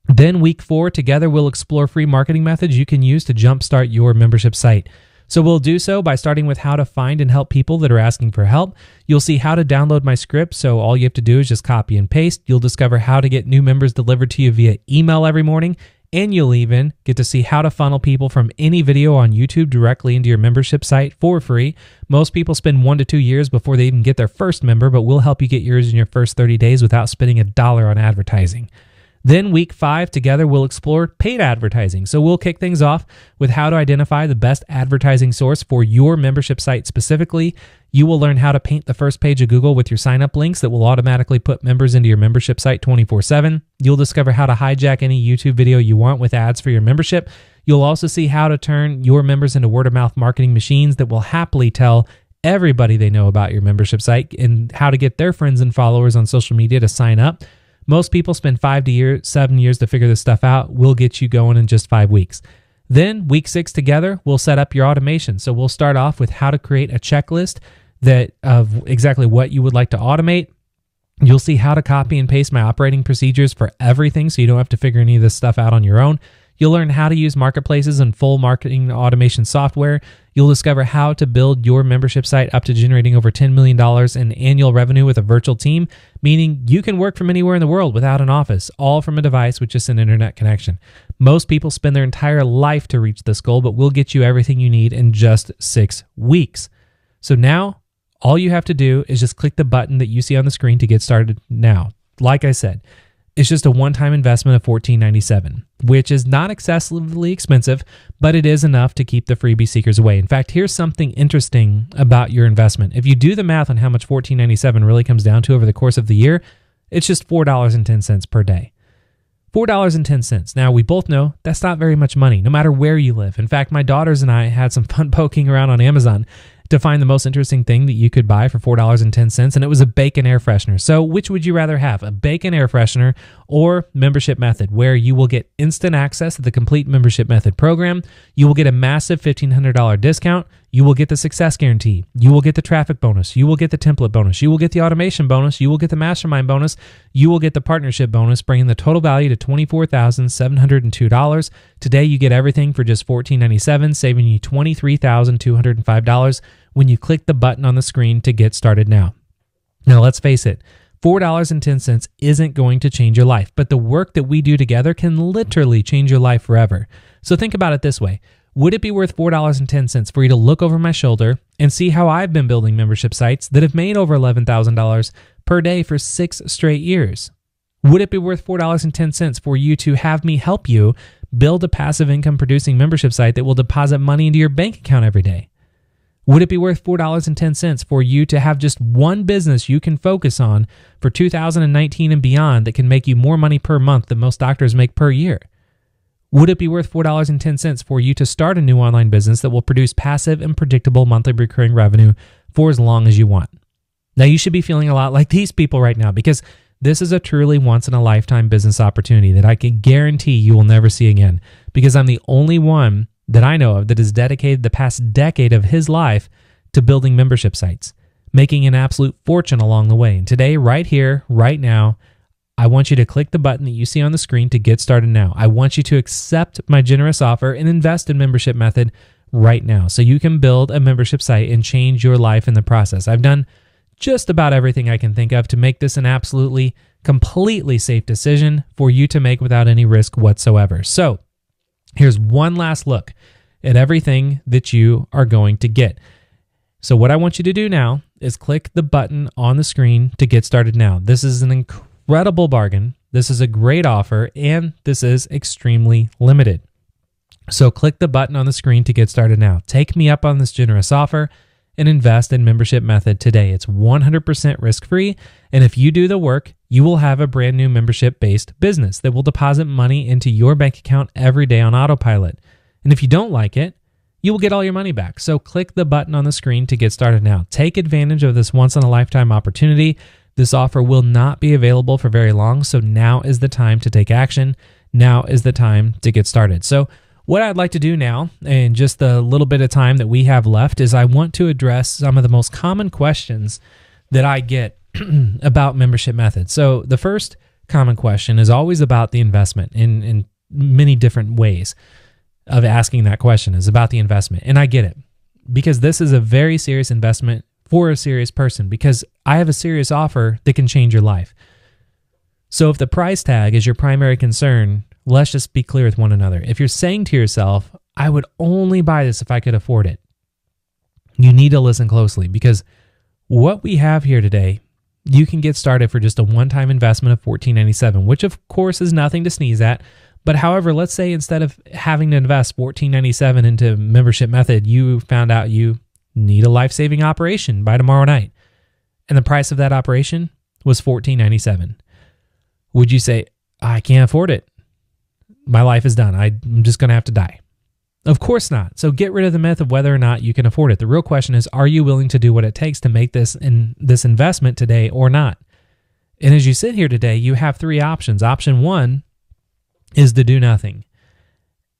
Then week 4, together we'll explore free marketing methods you can use to jumpstart your membership site. So we'll do so by starting with how to find and help people that are asking for help. You'll see how to download my script, so all you have to do is just copy and paste. You'll discover how to get new members delivered to you via email every morning, and you'll even get to see how to funnel people from any video on YouTube directly into your membership site for free. Most people spend 1 to 2 years before they even get their first member, but we'll help you get yours in your first 30 days without spending $1 on advertising. Then week 5, together we'll explore paid advertising. So we'll kick things off with how to identify the best advertising source for your membership site specifically. You will learn how to paint the first page of Google with your sign-up links that will automatically put members into your membership site 24/7. You'll discover how to hijack any YouTube video you want with ads for your membership. You'll also see how to turn your members into word-of-mouth marketing machines that will happily tell everybody they know about your membership site, and how to get their friends and followers on social media to sign up. Most people spend 5 to 7 years to figure this stuff out. We'll get you going in just 5 weeks. Then week 6 together, we'll set up your automation. So we'll start off with how to create a checklist of exactly what you would like to automate. You'll see how to copy and paste my operating procedures for everything so you don't have to figure any of this stuff out on your own. You'll learn how to use marketplaces and full marketing automation software. You'll discover how to build your membership site up to generating over $10 million in annual revenue with a virtual team, meaning you can work from anywhere in the world without an office, all from a device with just an internet connection. Most people spend their entire life to reach this goal, but we'll get you everything you need in just 6 weeks. So now, all you have to do is just click the button that you see on the screen to get started now. Like I said, it's just a one-time investment of $14.97, which is not excessively expensive, but it is enough to keep the freebie seekers away. In fact, here's something interesting about your investment. If you do the math on how much $14.97 really comes down to over the course of the year, it's just $4.10 per day. $4.10. Now, we both know that's not very much money, no matter where you live. In fact, my daughters and I had some fun poking around on Amazon to find the most interesting thing that you could buy for $4.10, and it was a bacon air freshener. So which would you rather have, a bacon air freshener or membership method, where you will get instant access to the complete membership method program? You will get a massive $1,500 discount. You will get the success guarantee. You will get the traffic bonus. You will get the template bonus. You will get the automation bonus. You will get the mastermind bonus. You will get the partnership bonus, bringing the total value to $24,702. Today, you get everything for just $14.97, saving you $23,205. when you click the button on the screen to get started now. Now, let's face it, $4.10 isn't going to change your life, but the work that we do together can literally change your life forever. So think about it this way. Would it be worth $4.10 for you to look over my shoulder and see how I've been building membership sites that have made over $11,000 per day for 6 straight years? Would it be worth $4.10 for you to have me help you build a passive income producing membership site that will deposit money into your bank account every day? Would it be worth $4.10 for you to have just one business you can focus on for 2019 and beyond that can make you more money per month than most doctors make per year? Would it be worth $4.10 for you to start a new online business that will produce passive and predictable monthly recurring revenue for as long as you want? Now, you should be feeling a lot like these people right now, because this is a truly once-in-a-lifetime business opportunity that I can guarantee you will never see again, because I'm the only one that I know of that has dedicated the past decade of his life to building membership sites, making an absolute fortune along the way. And today, right here, right now, I want you to click the button that you see on the screen to get started now. I want you to accept my generous offer and invest in Membership Method right now so you can build a membership site and change your life in the process. I've done just about everything I can think of to make this an absolutely, completely safe decision for you to make without any risk whatsoever. So here's one last look at everything that you are going to get. So what I want you to do now is click the button on the screen to get started now. This is an incredible bargain. This is a great offer, and this is extremely limited. So click the button on the screen to get started now. Take me up on this generous offer and invest in Membership Method today. It's 100% risk-free, and if you do the work, you will have a brand new membership-based business that will deposit money into your bank account every day on autopilot. And if you don't like it, you will get all your money back. So click the button on the screen to get started now. Take advantage of this once-in-a-lifetime opportunity. This offer will not be available for very long, so now is the time to take action. Now is the time to get started. So what I'd like to do now, in just the little bit of time that we have left, is I want to address some of the most common questions that I get about Membership Method. So the first common question is always about the investment, in many different ways of asking that question is about the investment. And I get it, because this is a very serious investment for a serious person, because I have a serious offer that can change your life. So if the price tag is your primary concern, let's just be clear with one another. If you're saying to yourself, I would only buy this if I could afford it, you need to listen closely, because what we have here today, you can get started for just a one-time investment of $14.97, which of course is nothing to sneeze at. But however, let's say instead of having to invest $14.97 into Membership Method, you found out you need a life-saving operation by tomorrow night, and the price of that operation was $14.97. Would you say, I can't afford it? My life is done. I'm just going to have to die. Of course not. So get rid of the myth of whether or not you can afford it. The real question is, are you willing to do what it takes to make this investment today or not? And as you sit here today, you have 3 options. Option 1 is to do nothing.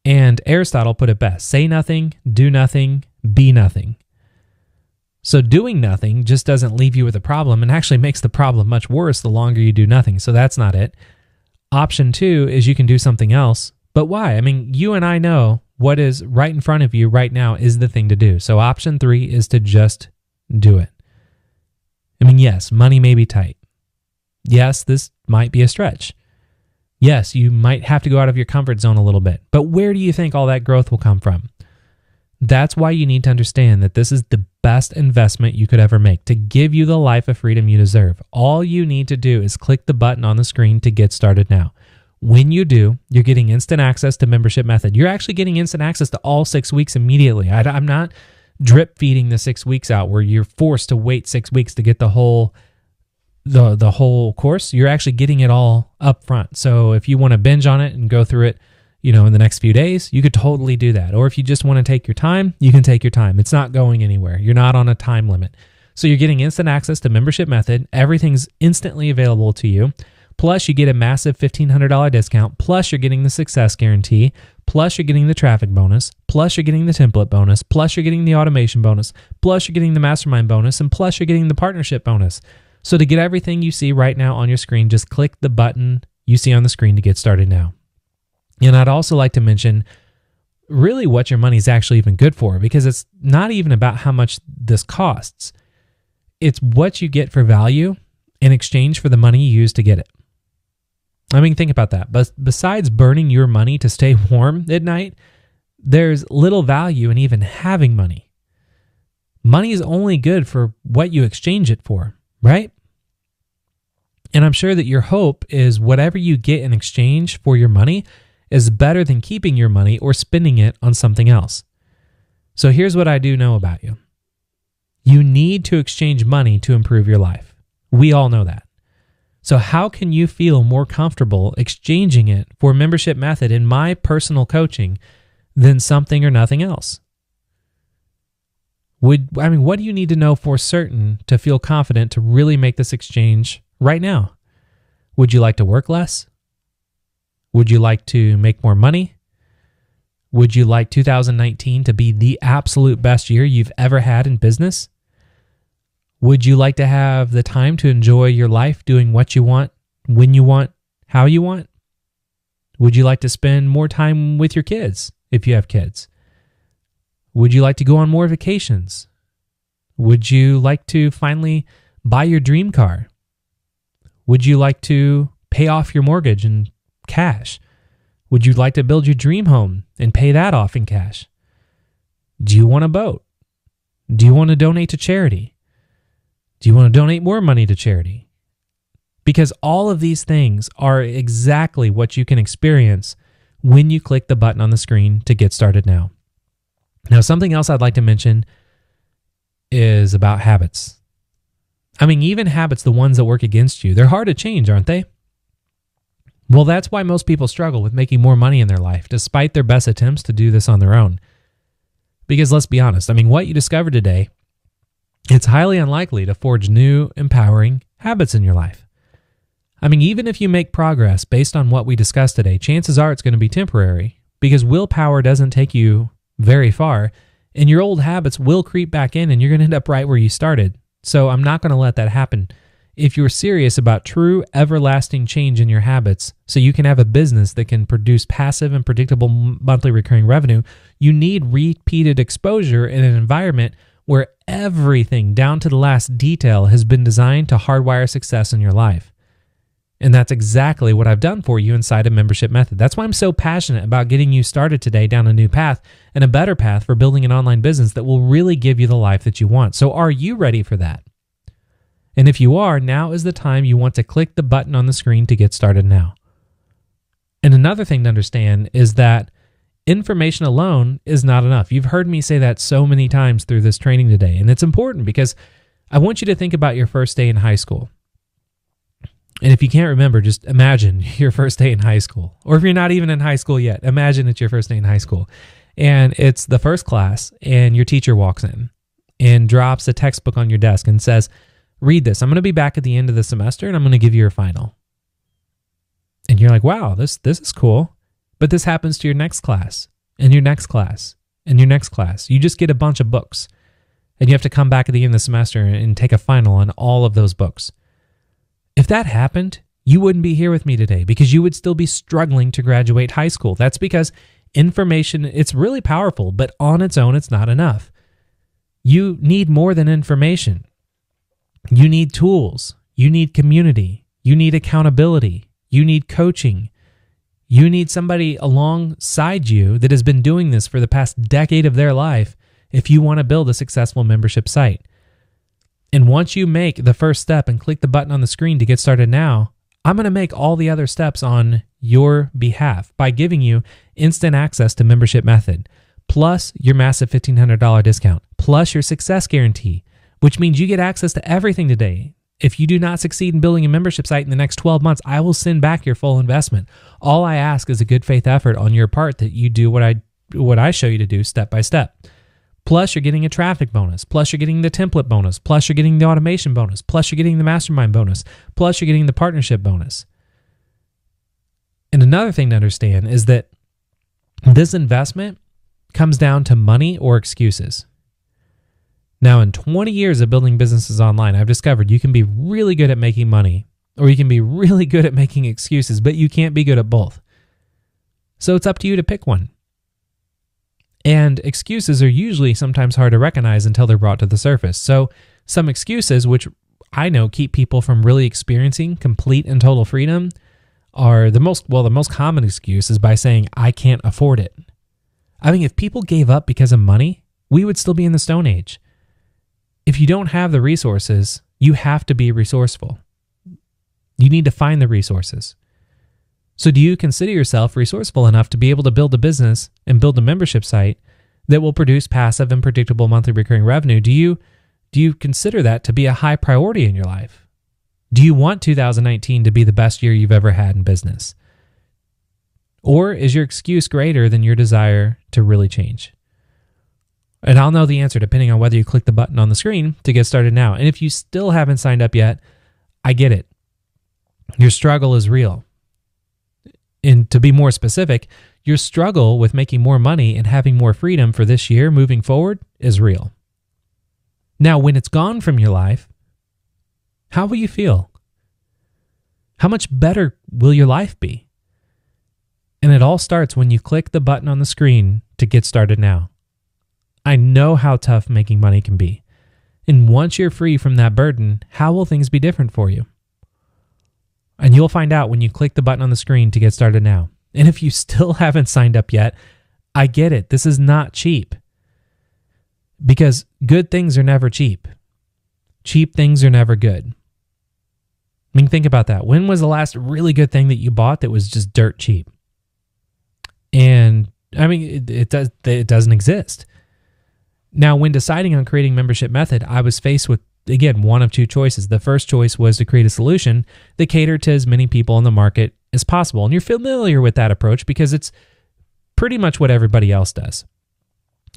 And Aristotle put it best: say nothing, do nothing, be nothing. So doing nothing just doesn't leave you with a problem, and actually makes the problem much worse the longer you do nothing. So that's not it. Option 2 is you can do something else. But why? I mean, you and I know what is right in front of you right now is the thing to do. So option 3 is to just do it. I mean, yes, money may be tight. Yes, this might be a stretch. Yes, you might have to go out of your comfort zone a little bit. But where do you think all that growth will come from? That's why you need to understand that this is the best investment you could ever make to give you the life of freedom you deserve. All you need to do is click the button on the screen to get started now. When you do, you're getting instant access to Membership Method. You're actually getting instant access to all 6 weeks immediately. I'm not drip feeding the 6 weeks out where you're forced to wait 6 weeks to get the whole course. You're actually getting it all up front. So if you want to binge on it and go through it, in the next few days, you could totally do that. Or if you just want to take your time, you can take your time. It's not going anywhere. You're not on a time limit. So you're getting instant access to Membership Method. Everything's instantly available to you. Plus, you get a massive $1,500 discount. Plus, you're getting the success guarantee. Plus, you're getting the traffic bonus. Plus, you're getting the template bonus. Plus, you're getting the automation bonus. Plus, you're getting the mastermind bonus. And plus, you're getting the partnership bonus. So to get everything you see right now on your screen, just click the button you see on the screen to get started now. And I'd also like to mention, really what your money's actually even good for, because it's not even about how much this costs. It's what you get for value in exchange for the money you use to get it. I mean, think about that. But besides burning your money to stay warm at night, there's little value in even having money. Money is only good for what you exchange it for, right? And I'm sure that your hope is whatever you get in exchange for your money is better than keeping your money or spending it on something else. So here's what I do know about you. You need to exchange money to improve your life. We all know that. So how can you feel more comfortable exchanging it for a membership method in my personal coaching than something or nothing else? What do you need to know for certain to feel confident to really make this exchange right now? Would you like to work less? Would you like to make more money? Would you like 2019 to be the absolute best year you've ever had in business? Would you like to have the time to enjoy your life doing what you want, when you want, how you want? Would you like to spend more time with your kids if you have kids? Would you like to go on more vacations? Would you like to finally buy your dream car? Would you like to pay off your mortgage in cash? Would you like to build your dream home and pay that off in cash? Do you want a boat? Do you want to donate to charity? Do you want to donate more money to charity? Because all of these things are exactly what you can experience when you click the button on the screen to get started now. Now, something else I'd like to mention is about habits. I mean, even habits, the ones that work against you, they're hard to change, aren't they? Well, that's why most people struggle with making more money in their life, despite their best attempts to do this on their own. Because let's be honest, I mean, what you discovered today, it's highly unlikely to forge new, empowering habits in your life. I mean, even if you make progress based on what we discussed today, chances are it's going to be temporary, because willpower doesn't take you very far, and your old habits will creep back in, and you're going to end up right where you started. So I'm not going to let that happen. If you're serious about true, everlasting change in your habits so you can have a business that can produce passive and predictable monthly recurring revenue, you need repeated exposure in an environment where everything down to the last detail has been designed to hardwire success in your life. And that's exactly what I've done for you inside a membership method. That's why I'm so passionate about getting you started today down a new path and a better path for building an online business that will really give you the life that you want. So are you ready for that? And if you are, now is the time you want to click the button on the screen to get started now. And another thing to understand is that information alone is not enough. You've heard me say that so many times through this training today, and it's important because I want you to think about your first day in high school. And if you can't remember, just imagine your first day in high school. Or if you're not even in high school yet, imagine it's your first day in high school. And it's the first class, and your teacher walks in and drops a textbook on your desk and says, read this. I'm going to be back at the end of the semester, and I'm going to give you your final. And you're like, wow, this is cool. But this happens to your next class, and your next class, and your next class. You just get a bunch of books, and you have to come back at the end of the semester and take a final on all of those books. If that happened, you wouldn't be here with me today because you would still be struggling to graduate high school. That's because information, it's really powerful, but on its own, it's not enough. You need more than information. You need tools. You need community. You need accountability. You need coaching. You need somebody alongside you that has been doing this for the past decade of their life if you want to build a successful membership site. And once you make the first step and click the button on the screen to get started now, I'm going to make all the other steps on your behalf by giving you instant access to Membership Method, plus your massive $1,500 discount, plus your success guarantee, which means you get access to everything today. If you do not succeed in building a membership site in the next 12 months, I will send back your full investment. All I ask is a good faith effort on your part that you do what I show you to do step by step. Plus, you're getting a traffic bonus. Plus, you're getting the template bonus. Plus, you're getting the automation bonus. Plus, you're getting the mastermind bonus. Plus, you're getting the partnership bonus. And another thing to understand is that this investment comes down to money or excuses. Now, in 20 years of building businesses online, I've discovered you can be really good at making money, or you can be really good at making excuses, but you can't be good at both. So it's up to you to pick one. And excuses are usually sometimes hard to recognize until they're brought to the surface. So some excuses, which I know keep people from really experiencing complete and total freedom, are the most common excuse is by saying, I can't afford it. I mean, if people gave up because of money, we would still be in the Stone Age. If you don't have the resources, you have to be resourceful. You need to find the resources. So do you consider yourself resourceful enough to be able to build a business and build a membership site that will produce passive and predictable monthly recurring revenue? Do you consider that to be a high priority in your life? Do you want 2019 to be the best year you've ever had in business? Or is your excuse greater than your desire to really change? And I'll know the answer depending on whether you click the button on the screen to get started now. And if you still haven't signed up yet, I get it. Your struggle is real. And to be more specific, your struggle with making more money and having more freedom for this year moving forward is real. Now, when it's gone from your life, how will you feel? How much better will your life be? And it all starts when you click the button on the screen to get started now. I know how tough making money can be. And once you're free from that burden, how will things be different for you? And you'll find out when you click the button on the screen to get started now. And if you still haven't signed up yet, I get it. This is not cheap. Because good things are never cheap. Cheap things are never good. I mean, think about that. When was the last really good thing that you bought that was just dirt cheap? And I mean, it doesn't exist. Now, when deciding on creating membership method, I was faced with, again, one of two choices. The first choice was to create a solution that catered to as many people in the market as possible. And you're familiar with that approach because it's pretty much what everybody else does.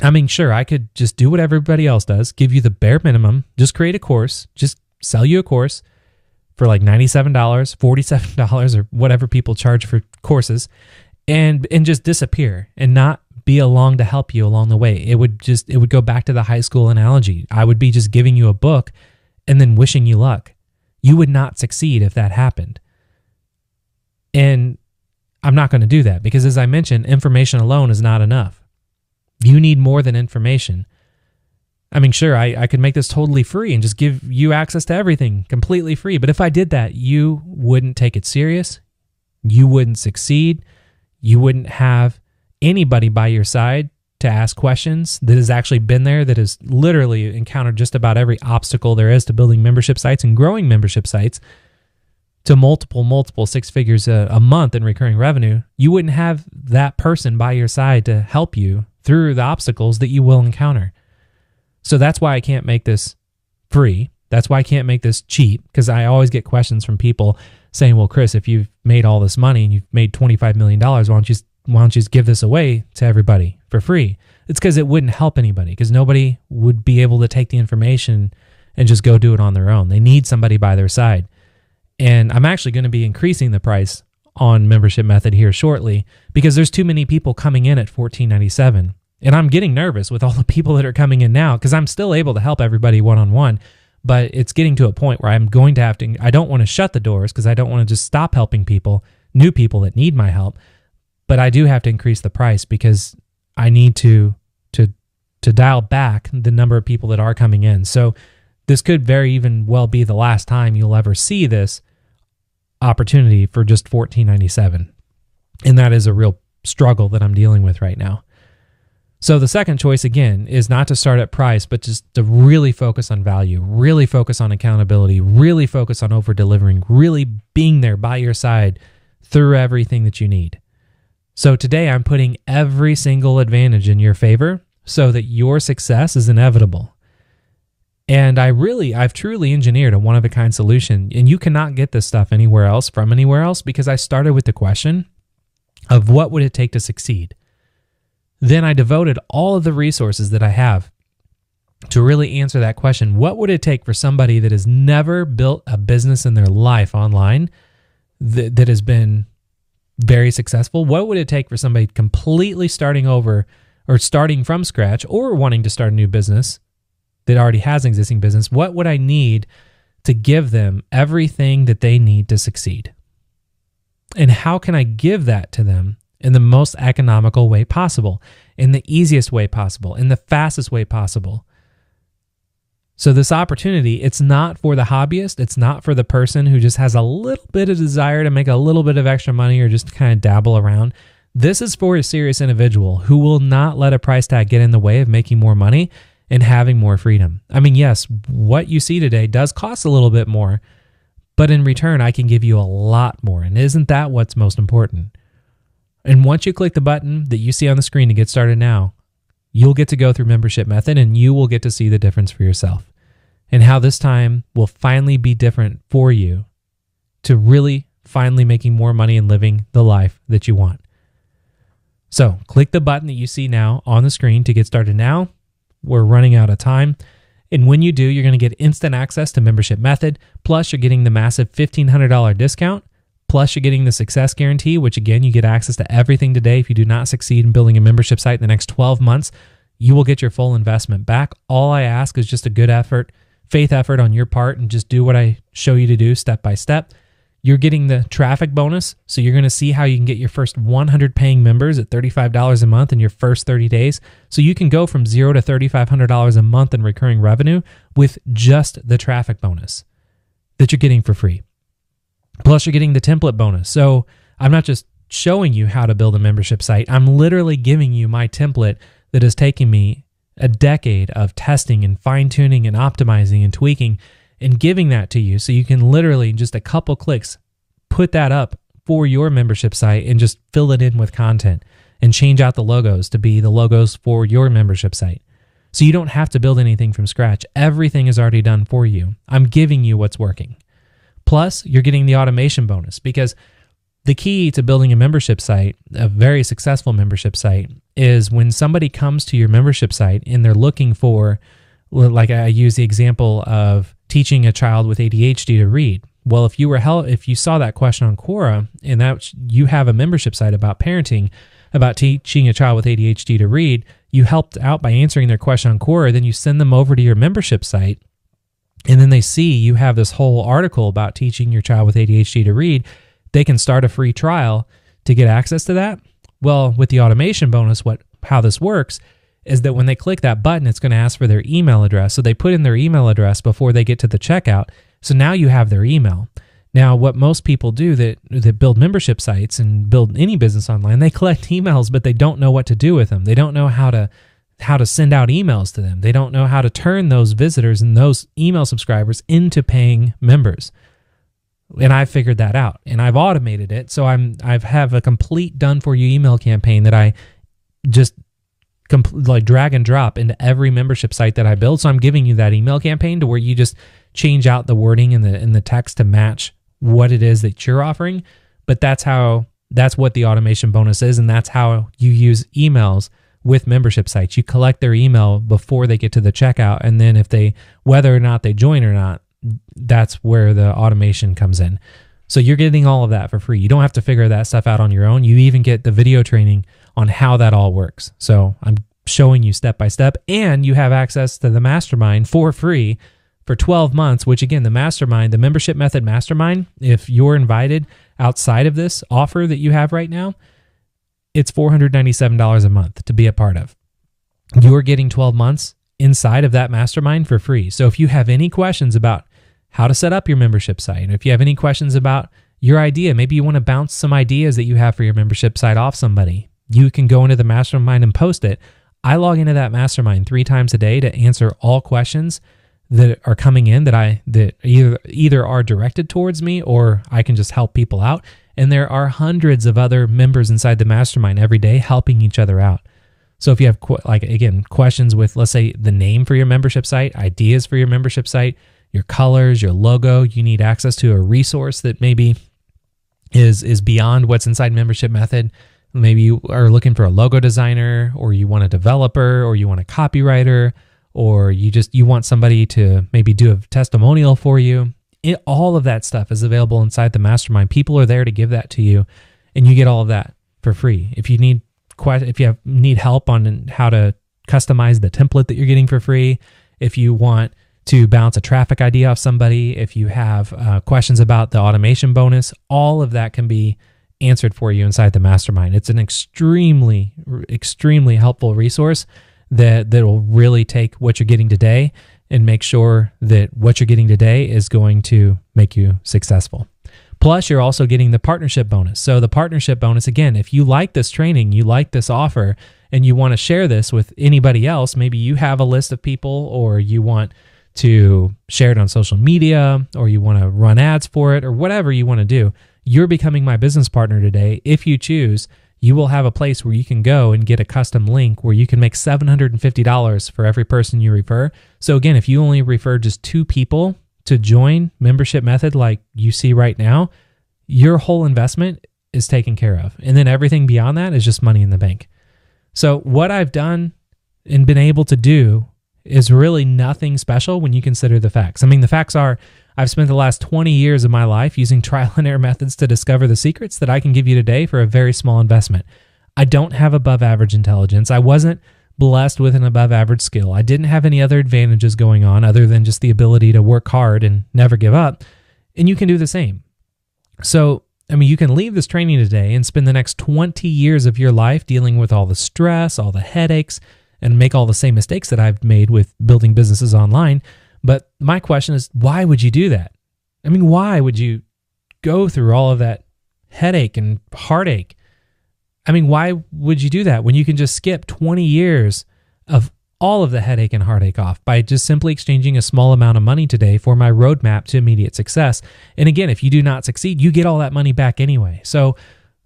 I mean, sure, I could just do what everybody else does, give you the bare minimum, just create a course, just sell you a course for like $97, $47, or whatever people charge for courses, and just disappear and not be along to help you along the way. It would go back to the high school analogy. I would be just giving you a book and then wishing you luck. You would not succeed if that happened. And I'm not going to do that because, as I mentioned, information alone is not enough. You need more than information. I mean, sure, I could make this totally free and just give you access to everything completely free. But if I did that, you wouldn't take it serious. You wouldn't succeed. You wouldn't have anybody by your side to ask questions that has actually been there, that has literally encountered just about every obstacle there is to building membership sites and growing membership sites to multiple six figures a month in recurring revenue. You wouldn't have that person by your side to help you through the obstacles that you will encounter. So that's why I can't make this free. That's why I can't make this cheap, because I always get questions from people saying, well, Chris, if you've made all this money and you've made $25 million, why don't you just give this away to everybody for free? It's because it wouldn't help anybody, because nobody would be able to take the information and just go do it on their own. They need somebody by their side. And I'm actually going to be increasing the price on membership method here shortly because there's too many people coming in at $14.97. And I'm getting nervous with all the people that are coming in now because I'm still able to help everybody one-on-one, but it's getting to a point where I'm going to have to, I don't want to shut the doors because I don't want to just stop helping people, new people that need my help, but I do have to increase the price because I need to dial back the number of people that are coming in. So this could very even well be the last time you'll ever see this opportunity for just $14.97. And that is a real struggle that I'm dealing with right now. So the second choice, again, is not to start at price, but just to really focus on value, really focus on accountability, really focus on over-delivering, really being there by your side through everything that you need. So today I'm putting every single advantage in your favor so that your success is inevitable. And I've truly engineered a one-of-a-kind solution, and you cannot get this stuff anywhere else because I started with the question of what would it take to succeed. Then I devoted all of the resources that I have to really answer that question. What would it take for somebody that has never built a business in their life online that has been very successful? What would it take for somebody completely starting over or starting from scratch or wanting to start a new business that already has an existing business? What would I need to give them everything that they need to succeed? And how can I give that to them in the most economical way possible, in the easiest way possible, in the fastest way possible. So this opportunity, it's not for the hobbyist. It's not for the person who just has a little bit of desire to make a little bit of extra money or just kind of dabble around. This is for a serious individual who will not let a price tag get in the way of making more money and having more freedom. I mean, yes, what you see today does cost a little bit more, but in return, I can give you a lot more. And isn't that what's most important? And once you click the button that you see on the screen to get started now, you'll get to go through Membership Method and you will get to see the difference for yourself and how this time will finally be different for you to really finally making more money and living the life that you want. So click the button that you see now on the screen to get started now. We're running out of time. And when you do, you're going to get instant access to Membership Method. Plus, you're getting the massive $1,500 discount. Plus, you're getting the success guarantee, which again, you get access to everything today. If you do not succeed in building a membership site in the next 12 months, you will get your full investment back. All I ask is just a good effort, faith effort on your part, and just do what I show you to do step by step. You're getting the traffic bonus, so you're going to see how you can get your first 100 paying members at $35 a month in your first 30 days. So you can go from $0 to $3,500 a month in recurring revenue with just the traffic bonus that you're getting for free. Plus, you're getting the template bonus. So I'm not just showing you how to build a membership site. I'm literally giving you my template that has taken me a decade of testing and fine-tuning and optimizing and tweaking and giving that to you so you can literally in just a couple clicks put that up for your membership site and just fill it in with content and change out the logos to be the logos for your membership site. So you don't have to build anything from scratch. Everything is already done for you. I'm giving you what's working. Plus, you're getting the automation bonus because the key to building a membership site, a very successful membership site, is when somebody comes to your membership site and they're looking for, like I use the example of teaching a child with ADHD to read. Well, if you saw that question on Quora and that you have a membership site about parenting, about teaching a child with ADHD to read, you helped out by answering their question on Quora, then you send them over to your membership site, and then they see you have this whole article about teaching your child with ADHD to read. They can start a free trial to get access to that. Well, with the automation bonus, how this works is that when they click that button, it's going to ask for their email address. So they put in their email address before they get to the checkout. So now you have their email. Now, what most people do that build membership sites and build any business online, they collect emails, but they don't know what to do with them. They don't know how to send out emails to them. They don't know how to turn those visitors and those email subscribers into paying members. And I've figured that out and I've automated it. So I have a complete done for you email campaign that I just like drag and drop into every membership site that I build. So I'm giving you that email campaign to where you just change out the wording and the text to match what it is that you're offering. But that's what the automation bonus is. And that's how you use emails with membership sites. You collect their email before they get to the checkout. And then whether or not they join or not, that's where the automation comes in. So you're getting all of that for free. You don't have to figure that stuff out on your own. You even get the video training on how that all works. So I'm showing you step by step, and you have access to the mastermind for free for 12 months, which again, the membership method mastermind, if you're invited outside of this offer that you have right now, it's $497 a month to be a part of. You're getting 12 months inside of that mastermind for free. So if you have any questions about how to set up your membership site, if you have any questions about your idea, maybe you want to bounce some ideas that you have for your membership site off somebody, you can go into the mastermind and post it. I log into that mastermind 3 times a day to answer all questions that are coming in that either are directed towards me or I can just help people out. And there are hundreds of other members inside the mastermind every day helping each other out. So if you have questions with, let's say, the name for your membership site, ideas for your membership site, your colors, your logo, you need access to a resource that maybe is beyond what's inside Membership Method. Maybe you are looking for a logo designer, or you want a developer, or you want a copywriter, or you want somebody to maybe do a testimonial for you. All of that stuff is available inside the mastermind. People are there to give that to you, and you get all of that for free. If you need help on how to customize the template that you're getting for free, if you want to bounce a traffic idea off somebody, if you have questions about the automation bonus, all of that can be answered for you inside the mastermind. It's an extremely, extremely helpful resource that will really take what you're getting today and make sure that what you're getting today is going to make you successful. Plus, you're also getting the partnership bonus. So the partnership bonus, again, if you like this training, you like this offer, and you want to share this with anybody else, maybe you have a list of people, or you want to share it on social media, or you want to run ads for it, or whatever you want to do, you're becoming my business partner today. If you choose, you will have a place where you can go and get a custom link where you can make $750 for every person you refer. So again, if you only refer just 2 people to join membership method like you see right now, your whole investment is taken care of. And then everything beyond that is just money in the bank. So what I've done and been able to do is really nothing special when you consider the facts. I mean, the facts are I've spent the last 20 years of my life using trial and error methods to discover the secrets that I can give you today for a very small investment. I don't have above average intelligence. I wasn't blessed with an above average skill. I didn't have any other advantages going on other than just the ability to work hard and never give up. And you can do the same. So, I mean, you can leave this training today and spend the next 20 years of your life dealing with all the stress, all the headaches, and make all the same mistakes that I've made with building businesses online. But my question is, why would you do that? I mean, why would you go through all of that headache and heartache? I mean, why would you do that when you can just skip 20 years of all of the headache and heartache off by just simply exchanging a small amount of money today for my roadmap to immediate success? And again, if you do not succeed, you get all that money back anyway. So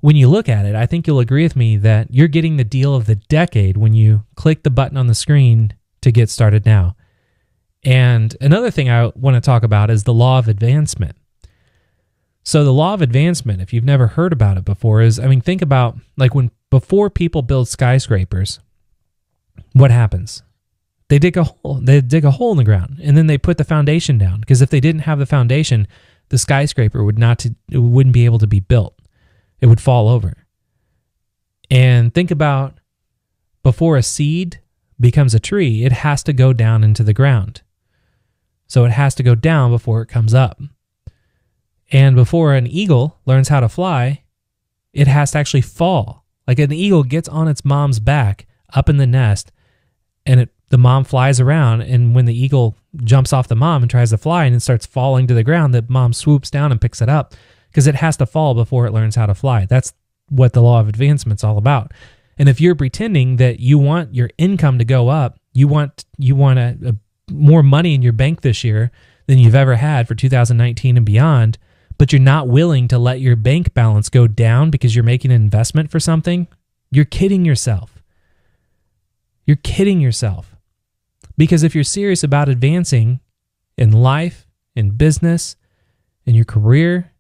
when you look at it, I think you'll agree with me that you're getting the deal of the decade when you click the button on the screen to get started now. And another thing I want to talk about is the law of advancement. So the law of advancement, if you've never heard about it before, is, I mean, think about like before people build skyscrapers, what happens? They dig a hole in the ground, and then they put the foundation down, because if they didn't have the foundation, the skyscraper wouldn't be able to be built. It would fall over. And think about before a seed becomes a tree, it has to go down into the ground. So it has to go down before it comes up. And before an eagle learns how to fly, it has to actually fall. Like an eagle gets on its mom's back up in the nest, and the mom flies around, and when the eagle jumps off the mom and tries to fly and it starts falling to the ground, the mom swoops down and picks it up, because it has to fall before it learns how to fly. That's what the law of advancement's all about. And if you're pretending that you want your income to go up, you want more money in your bank this year than you've ever had for 2019 and beyond, but you're not willing to let your bank balance go down because you're making an investment for something, you're kidding yourself. You're kidding yourself. Because if you're serious about advancing in life, in business, in your career,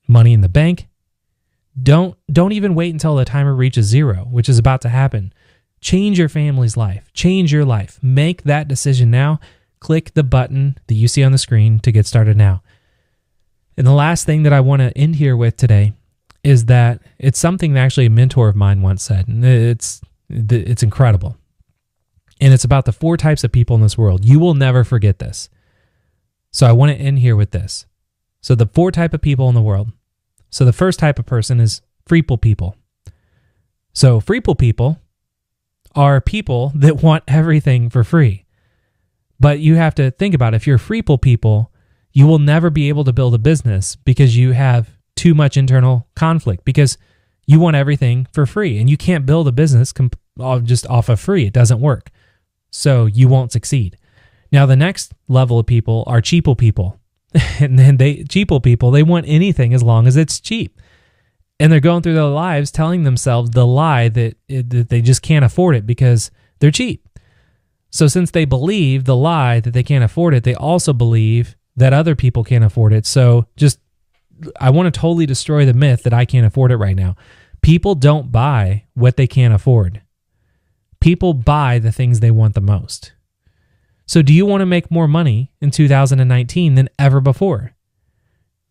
money in the bank, don't even wait until the timer reaches 0, which is about to happen. Change your family's life. Change your life. Make that decision now. Click the button that you see on the screen to get started now. And the last thing that I want to end here with today is that it's something that actually a mentor of mine once said, and it's incredible. And it's about the 4 types of people in this world. You will never forget this. So I want to end here with this. So the 4 types of people in the world. So the first type of person is freeple people. So freeple people are people that want everything for free. But you have to think about it. If you're freeple people, you will never be able to build a business because you have too much internal conflict, because you want everything for free, and you can't build a business just off of free. It doesn't work. So you won't succeed. Now, the next level of people are cheaple people. And then cheaple people, they want anything as long as it's cheap. And they're going through their lives telling themselves the lie that they just can't afford it because they're cheap. So since they believe the lie that they can't afford it, they also believe that other people can't afford it. So I want to totally destroy the myth that I can't afford it right now. People don't buy what they can't afford. People buy the things they want the most. So do you want to make more money in 2019 than ever before?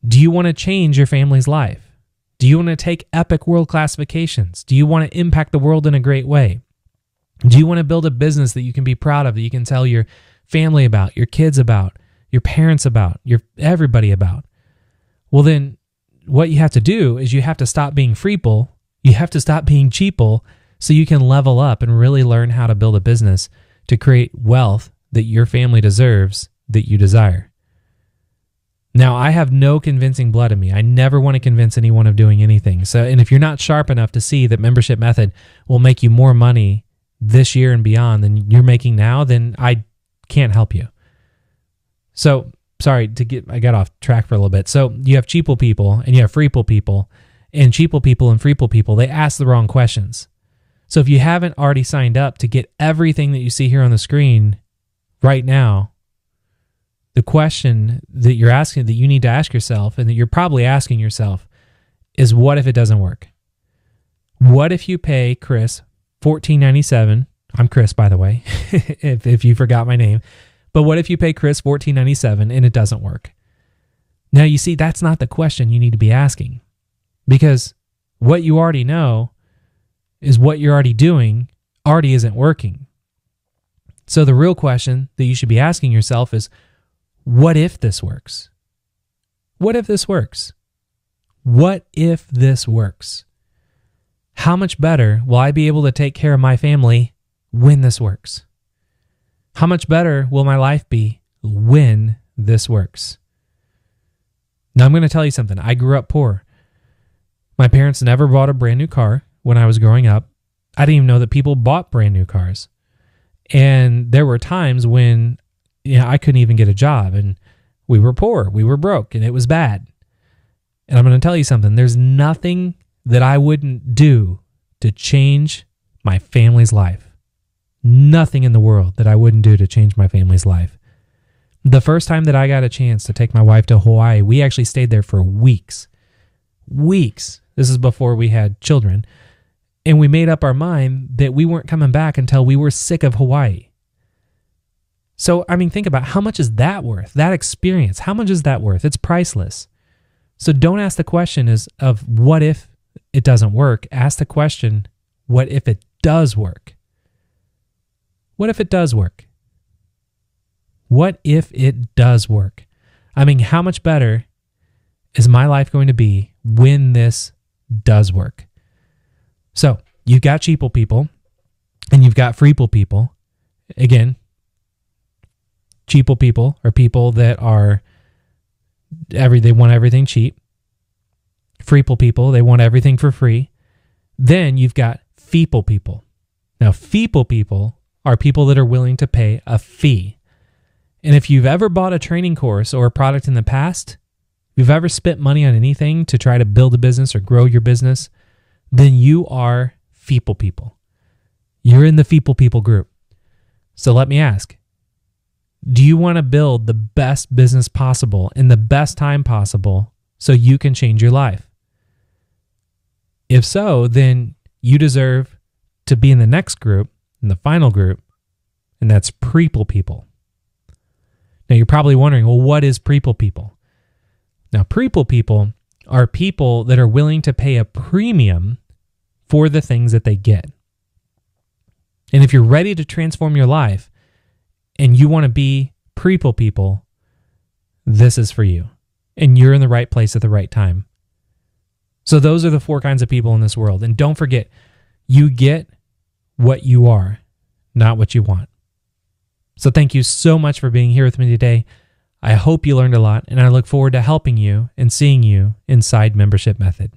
Do you want to change your family's life? Do you want to take epic world-class vacations? Do you want to impact the world in a great way? Do you want to build a business that you can be proud of, that you can tell your family about, your kids about, your parents about, everybody about? Well, then what you have to do is you have to stop being freeple. You have to stop being cheaple so you can level up and really learn how to build a business to create wealth that your family deserves, that you desire. Now, I have no convincing blood in me. I never want to convince anyone of doing anything. And if you're not sharp enough to see that Membership Method will make you more money this year and beyond than you're making now, then I can't help you. So, sorry, I got off track for a little bit. So you have cheaple people and you have freeple people, and cheaple people and freeple people, they ask the wrong questions. So if you haven't already signed up to get everything that you see here on the screen right now, the question that you're asking, that you need to ask yourself, and that you're probably asking yourself, is what if it doesn't work? What if you pay Chris $14.97? I'm Chris, by the way, if you forgot my name. But what if you pay Chris $14.97 and it doesn't work? Now, you see, that's not the question you need to be asking, because what you already know is what you're already doing already isn't working. So the real question that you should be asking yourself is, what if this works? What if this works? What if this works? How much better will I be able to take care of my family when this works? How much better will my life be when this works? Now, I'm going to tell you something. I grew up poor. My parents never bought a brand new car when I was growing up. I didn't even know that people bought brand new cars. And there were times when I couldn't even get a job, and we were poor, we were broke, and it was bad. And I'm going to tell you something. There's nothing that I wouldn't do to change my family's life. Nothing in the world that I wouldn't do to change my family's life. The first time that I got a chance to take my wife to Hawaii, we actually stayed there for weeks. Weeks. This is before we had children. And we made up our mind that we weren't coming back until we were sick of Hawaii. So, I mean, think about how much is that worth? That experience, how much is that worth? It's priceless. So don't ask the question of what if it doesn't work? Ask the question, what if it does work? What if it does work? What if it does work? I mean, how much better is my life going to be when this does work? So you've got cheaple people and you've got freeple people. Again, cheaple people are people that are they want everything cheap. Freeple people, they want everything for free. Then you've got feeple people. Now, feeple people are people that are willing to pay a fee. And if you've ever bought a training course or a product in the past, if you've ever spent money on anything to try to build a business or grow your business, then you are feeple people. You're in the feeple people group. So let me ask, do you want to build the best business possible in the best time possible so you can change your life? If so, then you deserve to be in the next group, in the final group, and that's preeple people. Now you're probably wondering, well, what is preeple people? Now, preeple people are people that are willing to pay a premium for the things that they get. And if you're ready to transform your life and you want to be preeple people, this is for you. And you're in the right place at the right time. So those are the 4 kinds of people in this world. And don't forget, you get what you are, not what you want. So thank you so much for being here with me today. I hope you learned a lot, and I look forward to helping you and seeing you inside Membership Method.